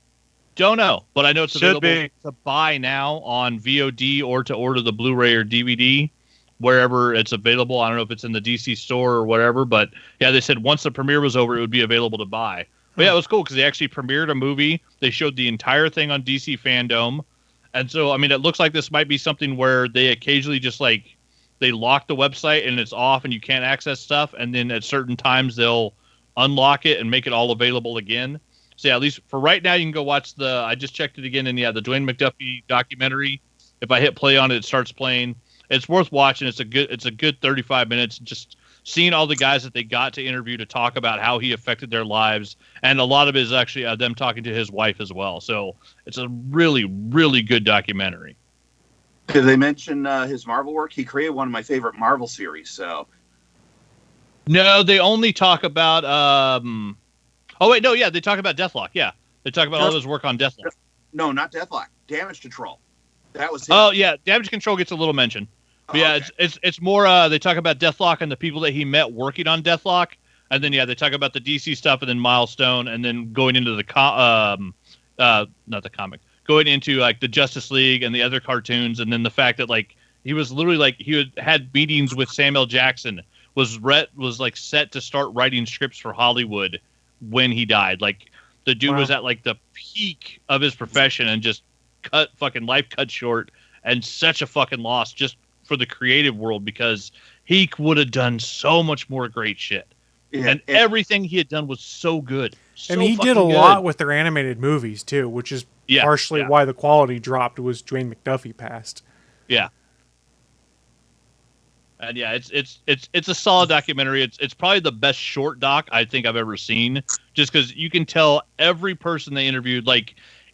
Don't know, but I know it's Should available be. to buy now on VOD or to order the Blu-ray or DVD wherever it's available. I don't know if it's in the DC store or whatever, but yeah, they said once the premiere was over, it would be available to buy. But yeah, it was cool because they actually premiered a movie. They showed the entire thing on DC fandom. And so, I mean, it looks like this might be something where they occasionally just they lock the website and it's off and you can't access stuff. And then at certain times they'll unlock it and make it all available again. So yeah, at least for right now, you can go watch I just checked it again. And yeah, the Dwayne McDuffie documentary, if I hit play on it, it starts playing. It's worth watching. It's a good 35 minutes. Just seeing all the guys that they got to interview to talk about how he affected their lives. And a lot of it is actually them talking to his wife as well. So it's a really, really good documentary. Did they mention his Marvel work? He created one of my favorite Marvel series. So no, they only talk about. They talk about Deathlock. Yeah, they talk about all of his work on Deathlock. No, not Deathlock. Damage Control. That was him. Oh yeah, Damage Control gets a little mention. But yeah, okay. It's more. They talk about Deathlock and the people that he met working on Deathlock, and then they talk about the DC stuff, and then Milestone, and then going into not the comic, going into the Justice League and the other cartoons, and then the fact that he was literally he had meetings with Samuel Jackson, was set to start writing scripts for Hollywood when he died. The dude was at the peak of his profession and just life cut short, and such a fucking loss just for the creative world because he would have done so much more great shit. Yeah, and everything he had done was so good. And he did a lot with their animated movies too, which is partially why the quality dropped was Dwayne McDuffie passed. Yeah. And yeah, it's a solid documentary. It's probably the best short doc I think I've ever seen, just because you can tell every person they interviewed,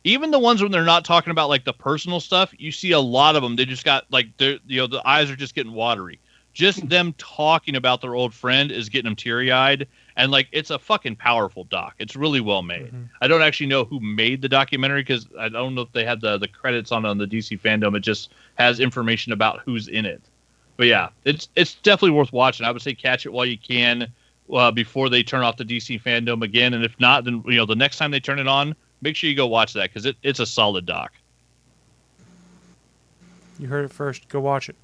even the ones when they're not talking about the personal stuff, you see a lot of them. They just got the eyes are just getting watery. Just them talking about their old friend is getting them teary-eyed, and it's a fucking powerful doc. It's really well made. Mm-hmm. I don't actually know who made the documentary because I don't know if they had the credits on the DC fandom. It just has information about who's in it. But yeah, it's definitely worth watching. I would say catch it while you can before they turn off the DC fandom again, and if not, then the next time they turn it on, make sure you go watch that because it's a solid doc. You heard it first. Go watch it.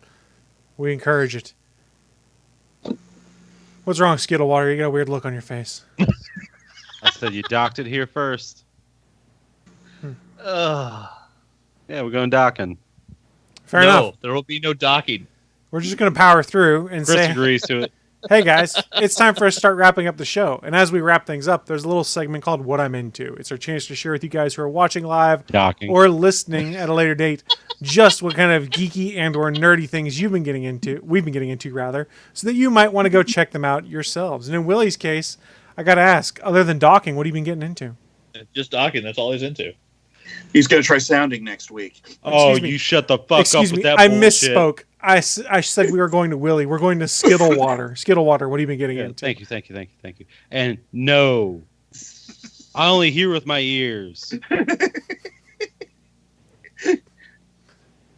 We encourage it. What's wrong, Skittle Water? You got a weird look on your face. I said you docked it here first. Yeah, we're going docking. Fair enough. There will be no docking. We're just going to power through and Chris agrees to it. Hey guys, it's time for us to start wrapping up the show. And as we wrap things up, there's a little segment called What I'm Into. It's our chance to share with you guys who are watching live or listening at a later date just what kind of geeky and or nerdy things we've been getting into rather, so that you might want to go check them out yourselves. And in Willie's case, I got to ask, other than docking, what have you been getting into? Just docking, that's all he's into. He's going to try sounding next week. You shut the fuck up with that bullshit. I misspoke. I said we were going to Willie. We're going to Skittle Water. Skittle Water, what have you been getting into? Thank you. And no. I only hear with my ears.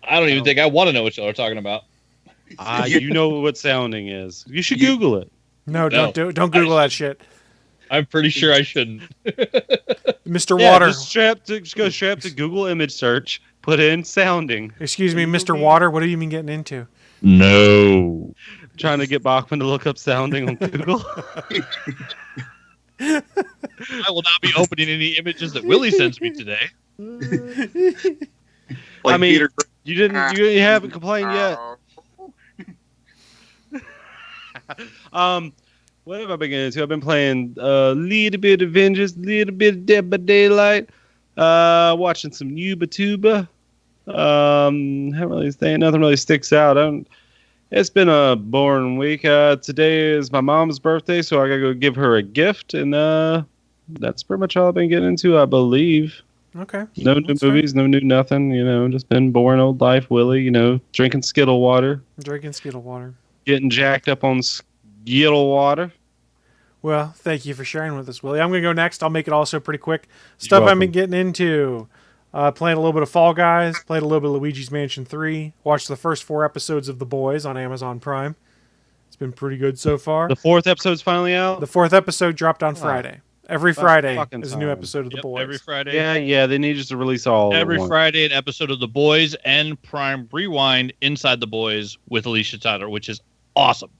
I don't even think I want to know what y'all are talking about. You know what sounding is. You should Google it. No, don't Google that shit. I'm pretty sure I shouldn't. Mr. Water. Just go straight to Google image search. Put in sounding. Excuse me, Mr. Water. What have you been getting into? No. Trying to get Bachman to look up sounding on Google. I will not be opening any images that Willie sends me today. I mean, you haven't complained yet. What have I been getting into? I've been playing a little bit of Avengers, a little bit of Dead by Daylight, watching some Yuba-Tuba. Haven't really nothing really sticks out. It's been a boring week. Today is my mom's birthday, so I gotta go give her a gift, and that's pretty much all I've been getting into, I believe. Okay. No new movies, no new nothing. Just been boring old life, Willie. Drinking Skittle Water. Getting jacked up on Skittle Water. Well, thank you for sharing with us, Willie. I'm going to go next. I'll make it also pretty quick. Stuff I've been getting into. Playing a little bit of Fall Guys. Played a little bit of Luigi's Mansion 3. Watched the first 4 episodes of The Boys on Amazon Prime. It's been pretty good so far. The 4th episode's finally out? The 4th episode dropped on Friday. Every Friday is a new episode of The Boys. Every Friday. Yeah, they need just to release all every Friday an episode of The Boys and Prime Rewind Inside The Boys with Alicia Tyler, which is awesome.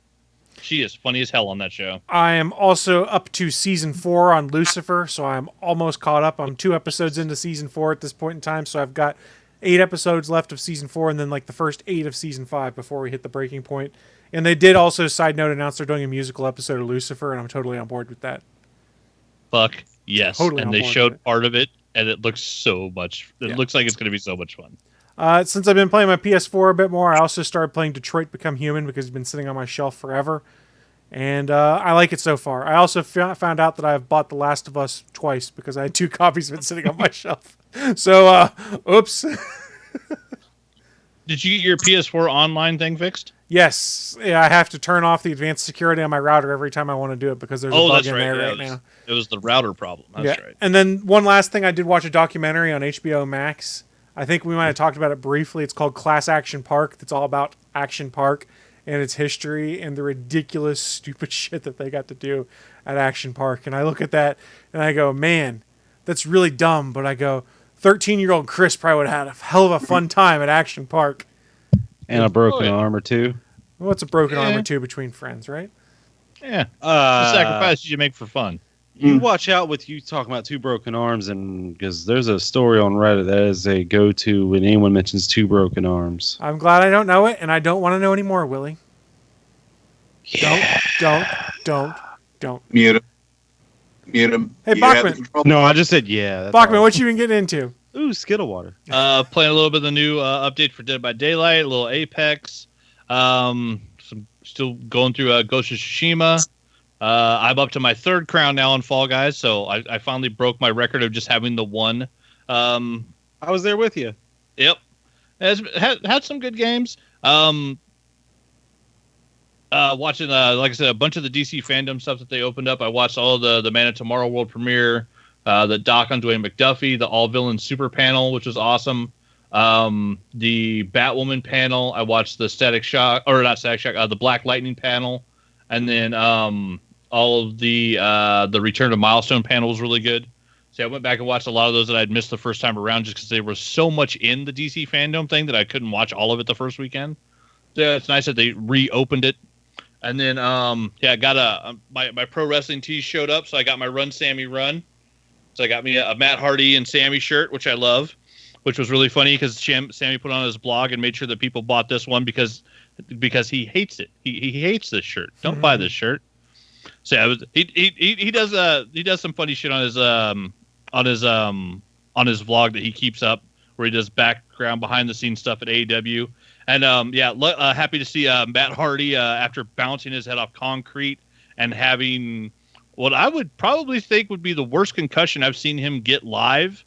She is funny as hell on that show. I am also up to season 4 on Lucifer, so I'm almost caught up. I'm 2 episodes into season 4 at this point in time, so I've got 8 episodes left of season 4, and then like the first 8 of season 5 before we hit the breaking point. And they did also, side note, announce they're doing a musical episode of Lucifer, and I'm totally on board with that. Fuck yes. Totally and they showed part of it, and it looks so much. It looks like it's going to be so much fun. Since I've been playing my PS4 a bit more, I also started playing Detroit Become Human because it's been sitting on my shelf forever. And I like it so far. I also found out that I've bought The Last of Us twice because I had 2 copies of it sitting on my shelf. So, oops. Did you get your PS4 online thing fixed? Yes. Yeah, I have to turn off the advanced security on my router every time I want to do it because there's a bug in there right now. It was the router problem. That's right. And then one last thing, I did watch a documentary on HBO Max. I think we might have talked about it briefly. It's called Class Action Park. It's all about Action Park and its history and the ridiculous, stupid shit that they got to do at Action Park. And I look at that and I go, man, that's really dumb. But I go, 13-year-old Chris probably would have had a hell of a fun time at Action Park. And a broken arm or 2. What's a broken arm or 2 between friends, right? Yeah. The sacrifices you make for fun. You watch out with you talking about 2 broken arms, and because there's a story on Reddit that is a go-to when anyone mentions 2 broken arms. I'm glad I don't know it, and I don't want to know anymore, Willie. Yeah. Don't. Mute him. Hey, Bachman. No, I just said yeah. Bachman, what you been getting into? Ooh, Skittle Water. Playing a little bit of the new update for Dead by Daylight, a little Apex. Still going through Ghost of Tsushima. I'm up to my 3rd crown now on Fall Guys, so I finally broke my record of just having the 1. I was there with you. Yep. Had some good games. Watching, like I said, a bunch of the DC fandom stuff that they opened up. I watched all of the Man of Tomorrow world premiere, the doc on Dwayne McDuffie, the All Villain Super panel, which was awesome. The Batwoman panel. I watched the the Black Lightning panel, and then all of the Return to Milestone panel was really good. So I went back and watched a lot of those that I'd missed the first time around just because they were so much in the DC fandom thing that I couldn't watch all of it the first weekend. So it's nice that they reopened it. And then, I got my pro wrestling tees showed up, so I got my Run Sammy Run. So I got me a Matt Hardy and Sammy shirt, which I love, which was really funny because Sammy put on his blog and made sure that people bought this one because he hates it. He hates this shirt. Don't buy this shirt. So he does some funny shit on his vlog that he keeps up where he does background behind the scenes stuff at AEW. And happy to see Matt Hardy after bouncing his head off concrete and having what I would probably think would be the worst concussion I've seen him get live.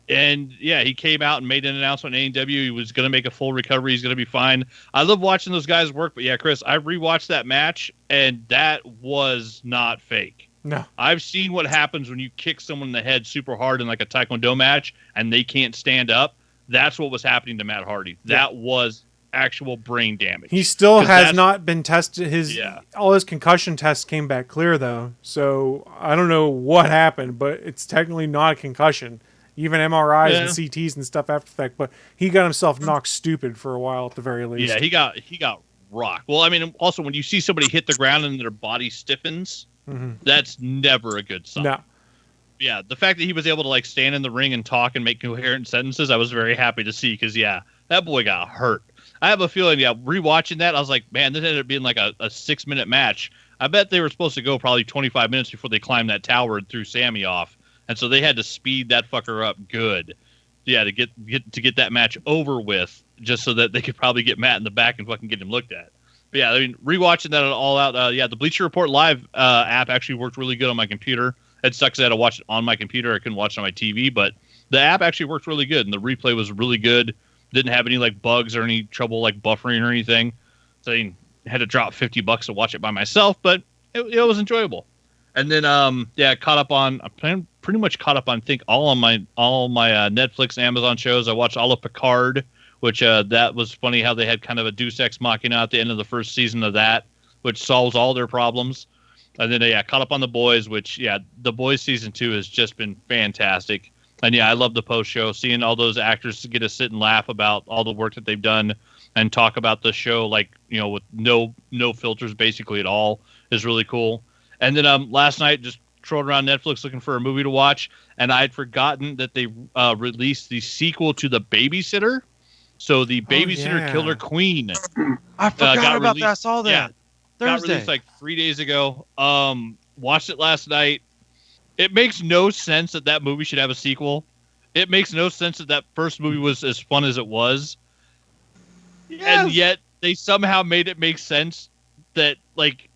And yeah, he came out and made an announcement on AEW. He was going to make a full recovery. He's going to be fine. I love watching those guys work. But yeah, Chris, I rewatched that match and that was not fake. No. I've seen what happens when you kick someone in the head super hard in like a Taekwondo match and they can't stand up. That's what was happening to Matt Hardy. That was actual brain damage. He still has not been tested. All his concussion tests came back clear, though. So I don't know what happened, but it's technically not a concussion. Even MRIs and CTs and stuff after the fact. But he got himself knocked stupid for a while at the very least. Yeah, he got rocked. Well, I mean, also when you see somebody hit the ground and their body stiffens, that's never a good sign. No. Yeah, the fact that he was able to like stand in the ring and talk and make coherent sentences, I was very happy to see because that boy got hurt. I have a feeling, rewatching that, I was like, man, this ended up being like a 6-minute match. I bet they were supposed to go probably 25 minutes before they climbed that tower and threw Sammy off, and so they had to speed that fucker up good, to get that match over with, just so that they could probably get Matt in the back and fucking get him looked at. But yeah, I mean, rewatching that all out, the Bleacher Report Live app actually worked really good on my computer. It sucks that I had to watch it on my computer. I couldn't watch it on my TV, but the app actually worked really good, and the replay was really good. Didn't have any like bugs or any trouble like buffering or anything. So I had to drop $50 to watch it by myself, but it was enjoyable. And then I'm pretty much caught up on I think all my Netflix and Amazon shows. I watched all of Picard, which that was funny how they had kind of a Deus Ex Machina at the end of the first season of that, which solves all their problems. And then caught up on The Boys, which The Boys season 2 has just been fantastic. And I love the post show, seeing all those actors get to sit and laugh about all the work that they've done and talk about the show like, with no filters basically at all is really cool. And then last night just trolled around Netflix looking for a movie to watch, and I had forgotten that they released the sequel to The Babysitter. So The Babysitter Killer Queen. I forgot about that. I saw that. Yeah, Thursday. Got released like 3 days ago. Watched it last night. It makes no sense that movie should have a sequel. It makes no sense that first movie was as fun as it was. Yes. And yet they somehow made it make sense that like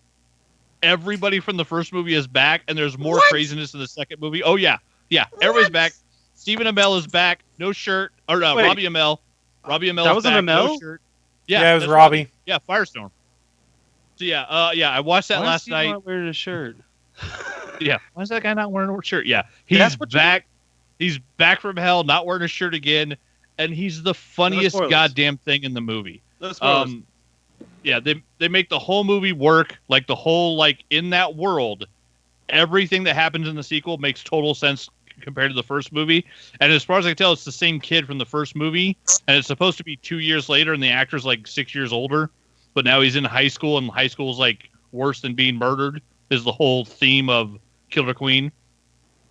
everybody from the first movie is back and there's more craziness in the second movie. Oh yeah. Yeah. Everybody's back. Stephen Amell is back. No shirt. Or Robbie Amell. Robbie Amell that was back, an Amell? No shirt. Yeah, it was Robbie. Yeah, Firestorm. So I watched that last night. Why is he not wearing a shirt? Yeah. Why is that guy not wearing a shirt? Yeah. He's back. He's back from hell, not wearing a shirt again, and he's the funniest goddamn thing in the movie. They make the whole movie work, like the whole like in that world, everything that happens in the sequel makes total sense compared to the first movie. And as far as I can tell, it's the same kid from the first movie, and it's supposed to be 2 years later, and the actor's like 6 years older, but now he's in high school, and high school's like worse than being murdered is the whole theme of Killer Queen.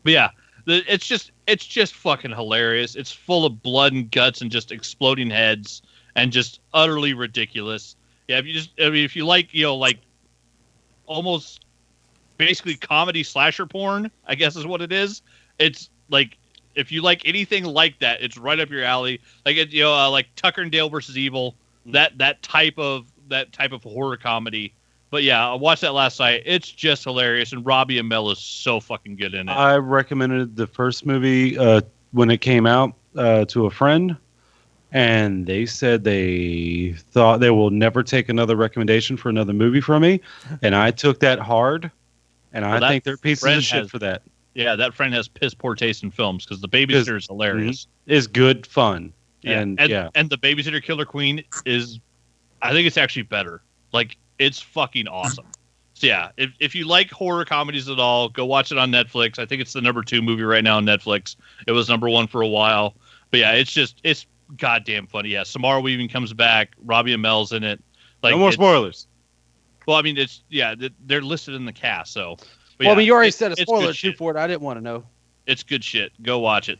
But yeah, it's just fucking hilarious. It's full of blood and guts and just exploding heads and just utterly ridiculous. Yeah, if you like, like almost basically comedy slasher porn, I guess is what it is. It's like if you like anything like that, it's right up your alley. Like like Tucker and Dale versus Evil, that type of horror comedy. But yeah, I watched that last night. It's just hilarious, and Robbie Amell is so fucking good in it. I recommended the first movie when it came out to a friend, and they said they thought they will never take another recommendation for another movie from me, and I took that hard, and I think they're pieces of shit for that. Yeah, that friend has piss poor taste in films because The Babysitter is hilarious. It's good fun. Yeah. And The Babysitter Killer Queen is, I think it's actually better. Like, it's fucking awesome. So yeah, if you like horror comedies at all, go watch it on Netflix. I think it's the number 2 movie right now on Netflix. It was number 1 for a while. But yeah, it's goddamn funny. Yeah, Samara Weaving comes back. Robbie Amell's in it. Like, no more spoilers. Well, I mean, they're listed in the cast, so. Well, I mean, you already said a spoiler too for it. I didn't want to know. It's good shit. Go watch it.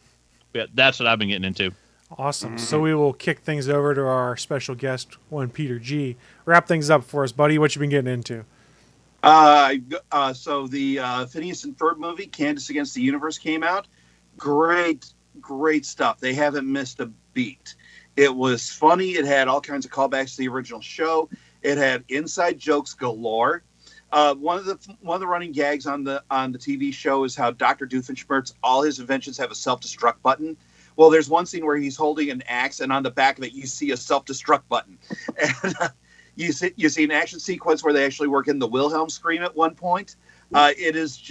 Yeah, that's what I've been getting into. Awesome. So we will kick things over to our special guest, Peter G. Wrap things up for us, buddy. What you been getting into? So the Phineas and Ferb movie, Candace Against the Universe, came out. Great stuff. They haven't missed a beat. It was funny. It had all kinds of callbacks to the original show. It had inside jokes galore. One of the running gags on the TV show is how Dr. Doofenshmirtz, all his inventions have a self-destruct button. Well, there's one scene where he's holding an axe, and on the back of it, you see a self-destruct button. And you see an action sequence where they actually work in the Wilhelm scream at one point. It's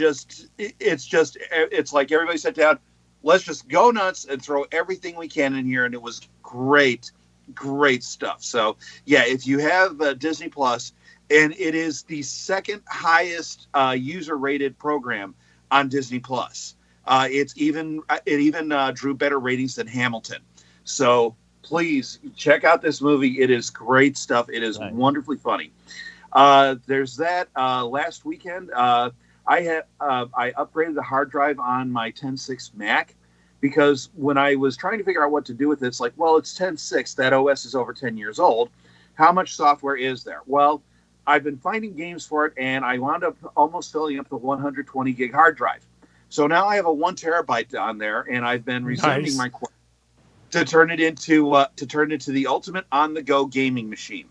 like everybody sat down, let's just go nuts and throw everything we can in here, and it was great stuff. So yeah, if you have Disney Plus, and it is the second highest user rated program on Disney Plus. It even drew better ratings than Hamilton. So please check out this movie. It is great stuff. It is wonderfully funny. There's that. Last weekend, I upgraded the hard drive on my 10.6 Mac, because when I was trying to figure out what to do with it, it's like, well, it's 10.6. That OS is over 10 years old. How much software is there? Well, I've been finding games for it, and I wound up almost filling up the 120 gig hard drive. So now I have a 1 terabyte on there, and I've been resuming my quest to turn it into the ultimate on-the-go gaming machine.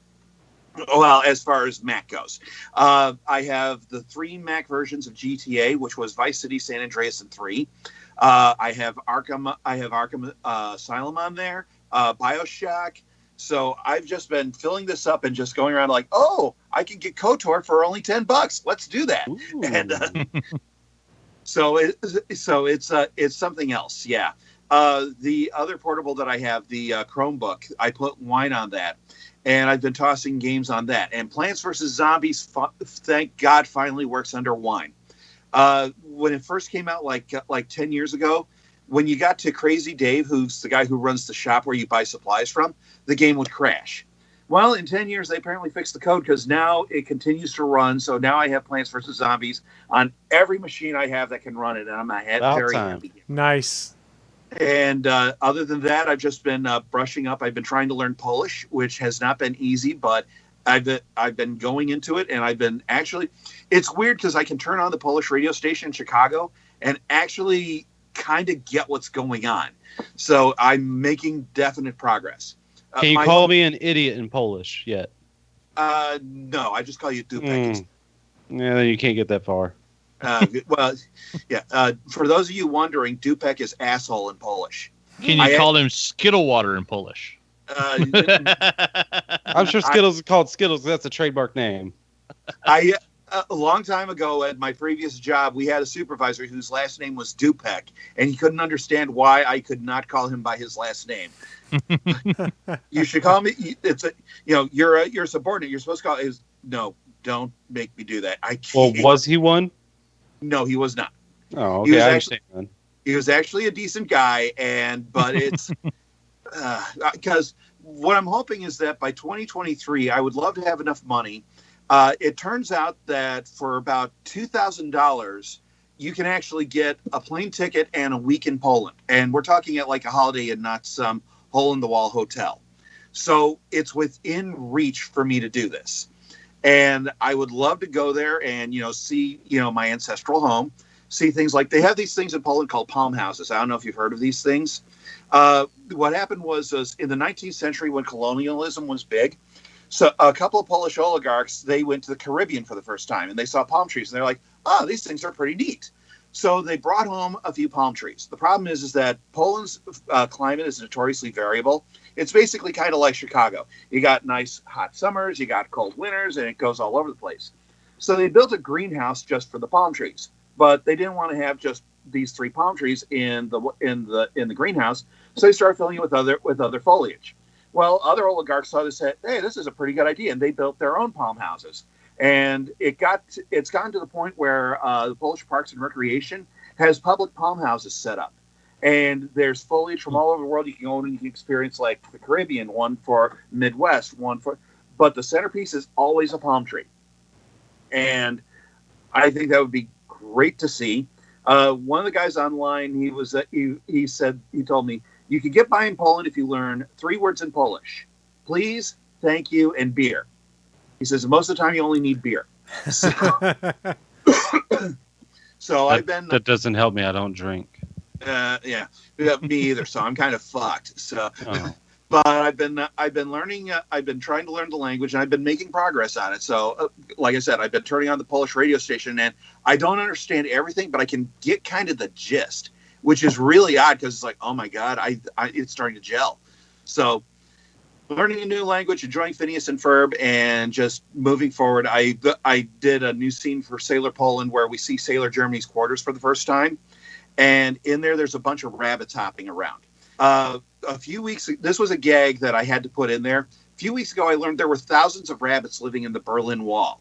Well, as far as Mac goes, I have the 3 Mac versions of GTA, which was Vice City, San Andreas, and 3. I have Arkham Asylum on there, BioShock. So I've just been filling this up and just going around like, oh, I can get KOTOR for only $10. Let's do that. Ooh. And so it's something else. Yeah. The other portable that I have, the Chromebook, I put wine on that, and I've been tossing games on that. And Plants vs. Zombies, thank God, finally works under wine. When it first came out, like 10 years ago, when you got to Crazy Dave, who's the guy who runs the shop where you buy supplies from, the game would crash. Well, in 10 years, they apparently fixed the code, because now it continues to run. So now I have Plants vs. Zombies on every machine I have that can run it, and I'm very happy. Nice. And other than that, I've just been brushing up. I've been trying to learn Polish, which has not been easy, but I've been going into it, and I've been actually. It's weird because I can turn on the Polish radio station in Chicago and actually kind of get what's going on. So I'm making definite progress. Can you call me an idiot in Polish yet? No, I just call you Dupek. Yeah, you can't get that far. Well, yeah. For those of you wondering, Dupek is asshole in Polish. Can you call him Skittle Water in Polish? I'm sure Skittles is called Skittles. That's a trademark name. A long time ago at my previous job, we had a supervisor whose last name was Dupek, and he couldn't understand why I could not call him by his last name. You should call me. You're a subordinate. You're supposed to call. No, don't make me do that. I can't. Well, was he one? No, he was not. Oh, okay. I understand. He was actually a decent guy, but it's because what I'm hoping is that by 2023, I would love to have enough money. It turns out that for about $2,000, you can actually get a plane ticket and a week in Poland. And we're talking at like a Holiday Inn, not some hole-in-the-wall hotel. So it's within reach for me to do this. And I would love to go there and, see, my ancestral home, see things like they have these things in Poland called palm houses. I don't know if you've heard of these things. What happened was in the 19th century when colonialism was big, so a couple of Polish oligarchs, they went to the Caribbean for the first time, and they saw palm trees, and they're like, oh, these things are pretty neat. So they brought home a few palm trees. The problem is that Poland's climate is notoriously variable. It's basically kind of like Chicago. You got nice hot summers, you got cold winters, and it goes all over the place. So they built a greenhouse just for the palm trees, but they didn't want to have just these 3 palm trees in the greenhouse, so they started filling it with other foliage. Well, other oligarchs saw this and said, hey, this is a pretty good idea, and they built their own palm houses. And it's gotten to the point where the Polish Parks and Recreation has public palm houses set up. And there's foliage from all over the world. You can go and you can experience like the Caribbean, one for Midwest, but the centerpiece is always a palm tree. And I think that would be great to see. One of the guys online, he told me, you can get by in Poland if you learn 3 words in Polish: please, thank you, and beer. He says most of the time you only need beer. So that doesn't help me. I don't drink. Yeah, me either. So I'm kind of fucked. So, but I've been learning. I've been trying to learn the language, and I've been making progress on it. So, like I said, I've been turning on the Polish radio station, and I don't understand everything, but I can get kind of the gist, which is really odd because it's like, oh my god, it's starting to gel. So, learning a new language, enjoying Phineas and Ferb, and just moving forward. I did a new scene for Sailor Poland where we see Sailor Germany's quarters for the first time, and in there's a bunch of rabbits hopping around. A few weeks, this was a gag that I had to put in there. A few weeks ago, I learned there were thousands of rabbits living in the Berlin Wall.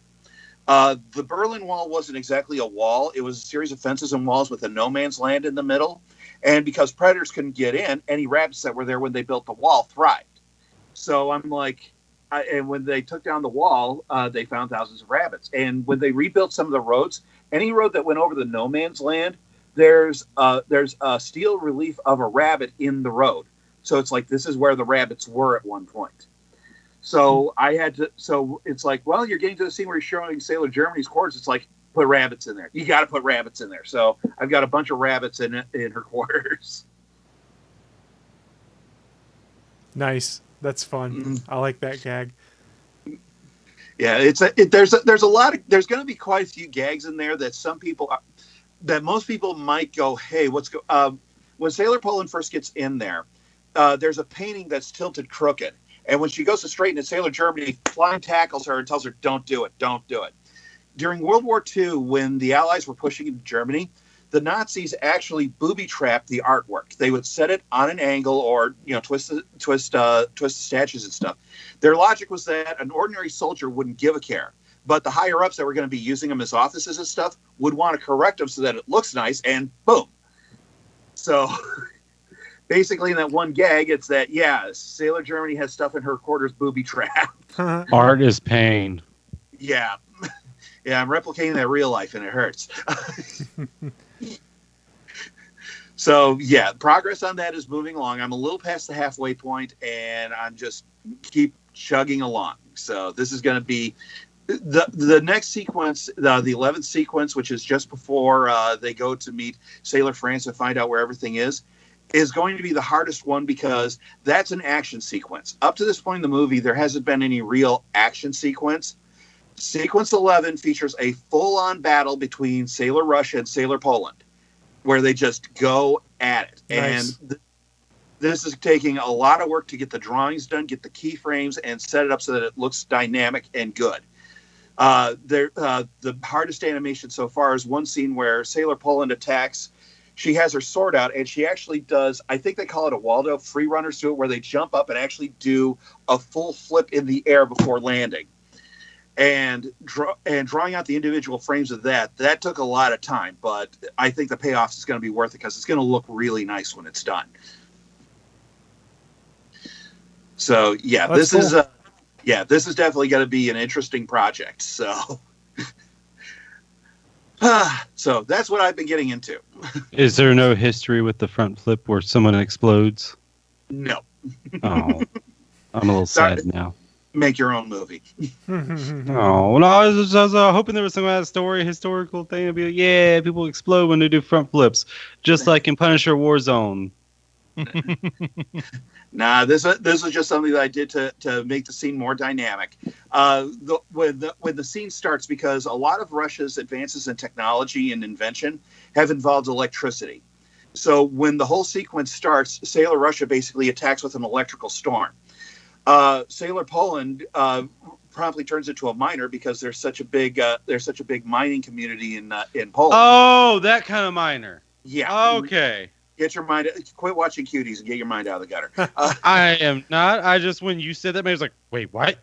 The Berlin Wall wasn't exactly a wall. It was a series of fences and walls with a no man's land in the middle. And because predators couldn't get in, any rabbits that were there when they built the wall thrived. So I'm like, and when they took down the wall, they found thousands of rabbits. And when they rebuilt some of the roads, any road that went over the no man's land, there's a steel relief of a rabbit in the road. So it's like, this is where the rabbits were at one point. So it's like, well, you're getting to the scene where you're showing Sailor Germany's quarters. It's like, put rabbits in there. You got to put rabbits in there. So I've got a bunch of rabbits in her quarters. Nice. That's fun. Mm-hmm. I like that gag. Yeah, there's a lot of, there's going to be quite a few gags in there that most people might go, hey, when Sailor Poland first gets in there, there's a painting that's tilted crooked. And when she goes to straighten it, Sailor Germany flying tackles her and tells her, don't do it. During World War II, when the Allies were pushing into Germany, the Nazis actually booby-trapped the artwork. They would set it on an angle or, twist the statues and stuff. Their logic was that an ordinary soldier wouldn't give a care. But the higher-ups that were going to be using them as offices and stuff would want to correct them so that it looks nice, and boom. So basically in that one gag, it's that, Sailor Germany has stuff in her quarters booby-trapped. Art is pain. Yeah. Yeah, I'm replicating that real life, and it hurts. So, progress on that is moving along. I'm a little past the halfway point, and I'm just keep chugging along. So this is going to be the next sequence, the 11th sequence, which is just before they go to meet Sailor France and find out where everything is going to be the hardest one because that's an action sequence. Up to this point in the movie, there hasn't been any real action sequence. Sequence 11 features a full-on battle between Sailor Russia and Sailor Poland, where they just go at it. Nice. And this is taking a lot of work to get the drawings done, get the keyframes, and set it up so that it looks dynamic and good. The hardest animation so far is one scene where Sailor Poland attacks. She has her sword out, and she actually does, I think they call it a Waldo, free runners do it, where they jump up and actually do a full flip in the air before landing. And drawing out the individual frames of that took a lot of time, but I think the payoff is going to be worth it because it's going to look really nice when it's done. So this is definitely going to be an interesting project. So, so that's what I've been getting into. Is there no history with the front flip where someone explodes? No. Oh, I'm a little sad now. Make your own movie. Oh, no, I was hoping there was some kind of historical thing to be like, people explode when they do front flips, just like in Punisher Warzone. Nah, this was just something that I did to make the scene more dynamic. When the scene starts, because a lot of Russia's advances in technology and invention have involved electricity. So when the whole sequence starts, Sailor Russia basically attacks with an electrical storm. Sailor Poland promptly turns into a miner because there's such a big mining community in Poland. Oh, that kind of miner. Yeah. Okay. Get your mind. Quit watching Cuties and get your mind out of the gutter. I am not. I just when you said that, I was like, wait, what?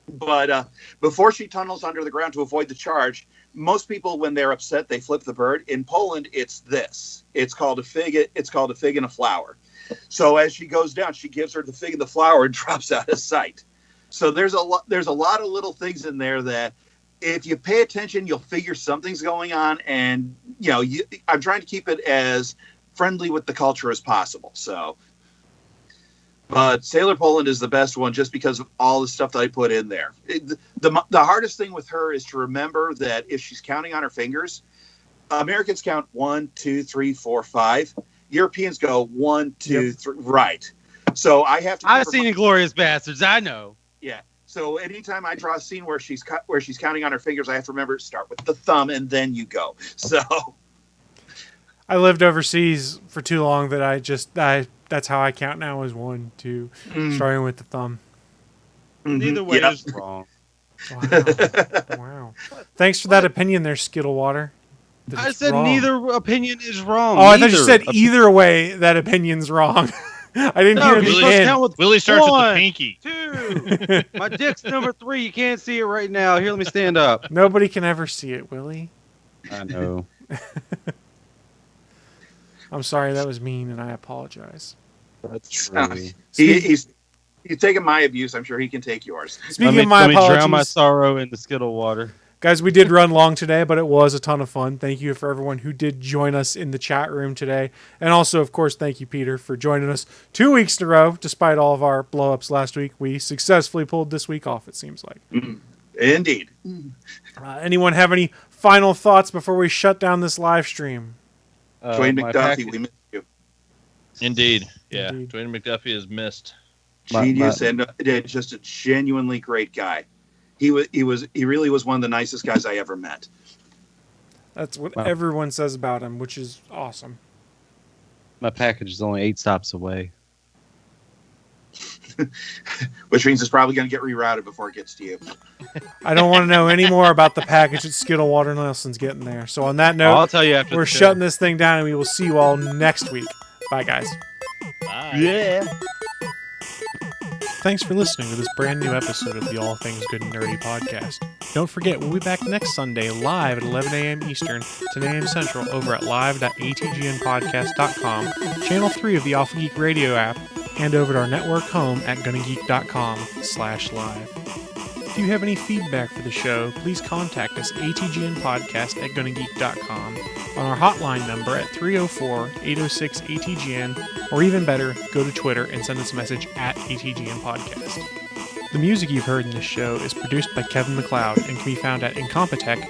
But before she tunnels under the ground to avoid the charge, most people, when they're upset, they flip the bird. In Poland, it's this. It's called a fig. It's called a fig and a flower. So as she goes down, she gives her the fig and the flower and drops out of sight. So there's a lot of little things in there that if you pay attention, you'll figure something's going on. And I'm trying to keep it as friendly with the culture as possible. So, but Sailor Poland is the best one just because of all the stuff that I put in there. The hardest thing with her is to remember that if she's counting on her fingers, Americans count 1, 2, 3, 4, 5. Europeans go 1, 2, 3. Right. So I have to. I've seen Inglourious Bastards. I know. Yeah. So anytime I draw a scene where she's counting on her fingers, I have to remember to start with the thumb and then you go. So. I lived overseas for too long that that's how I count now is 1, 2, starting with the thumb. Neither way is wrong. Wow. Thanks for that opinion there, Skittle Water. I said neither opinion is wrong. Oh, I thought you said either way that opinion's wrong. I didn't hear the end. Willie starts with the pinky. 2. My dick's number 3. You can't see it right now. Here, let me stand up. Nobody can ever see it, Willie. I know. I'm sorry, that was mean, and I apologize. That's true. He's taking my abuse. I'm sure he can take yours. Speaking of my apologies, drown my sorrow in the Skittle Water. Guys, we did run long today, but it was a ton of fun. Thank you for everyone who did join us in the chat room today. And also, of course, thank you, Peter, for joining us 2 weeks in a row. Despite all of our blow-ups last week, we successfully pulled this week off, it seems like. Indeed. Anyone have any final thoughts before we shut down this live stream? Dwayne McDuffie, we miss you. Indeed. Yeah, Indeed. Dwayne McDuffie is missed. Genius and just a genuinely great guy. He really was one of the nicest guys I ever met. That's what everyone says about him, which is awesome. My package is only 8 stops away. Which means it's probably going to get rerouted before it gets to you. I don't want to know any more about the package that Skittle Water Nelson's getting there. So on that note, I'll tell you after we're shutting this thing down, and we will see you all next week. Bye, guys. Bye. Yeah. Thanks for listening to this brand new episode of the All Things Good and Nerdy podcast. Don't forget, we'll be back next Sunday live at 11 a.m. Eastern, 10 a.m. Central over at live.atgnpodcast.com, channel 3 of the Alpha Geek Radio app, and over at our network home at GonnaGeek.com/live. If you have any feedback for the show, please contact us atgnpodcast@GonnaGeek.com, on our hotline number at 304-806-ATGN, or even better, go to Twitter and send us a message at ATGN Podcast. The music you've heard in this show is produced by Kevin MacLeod and can be found at Incompetech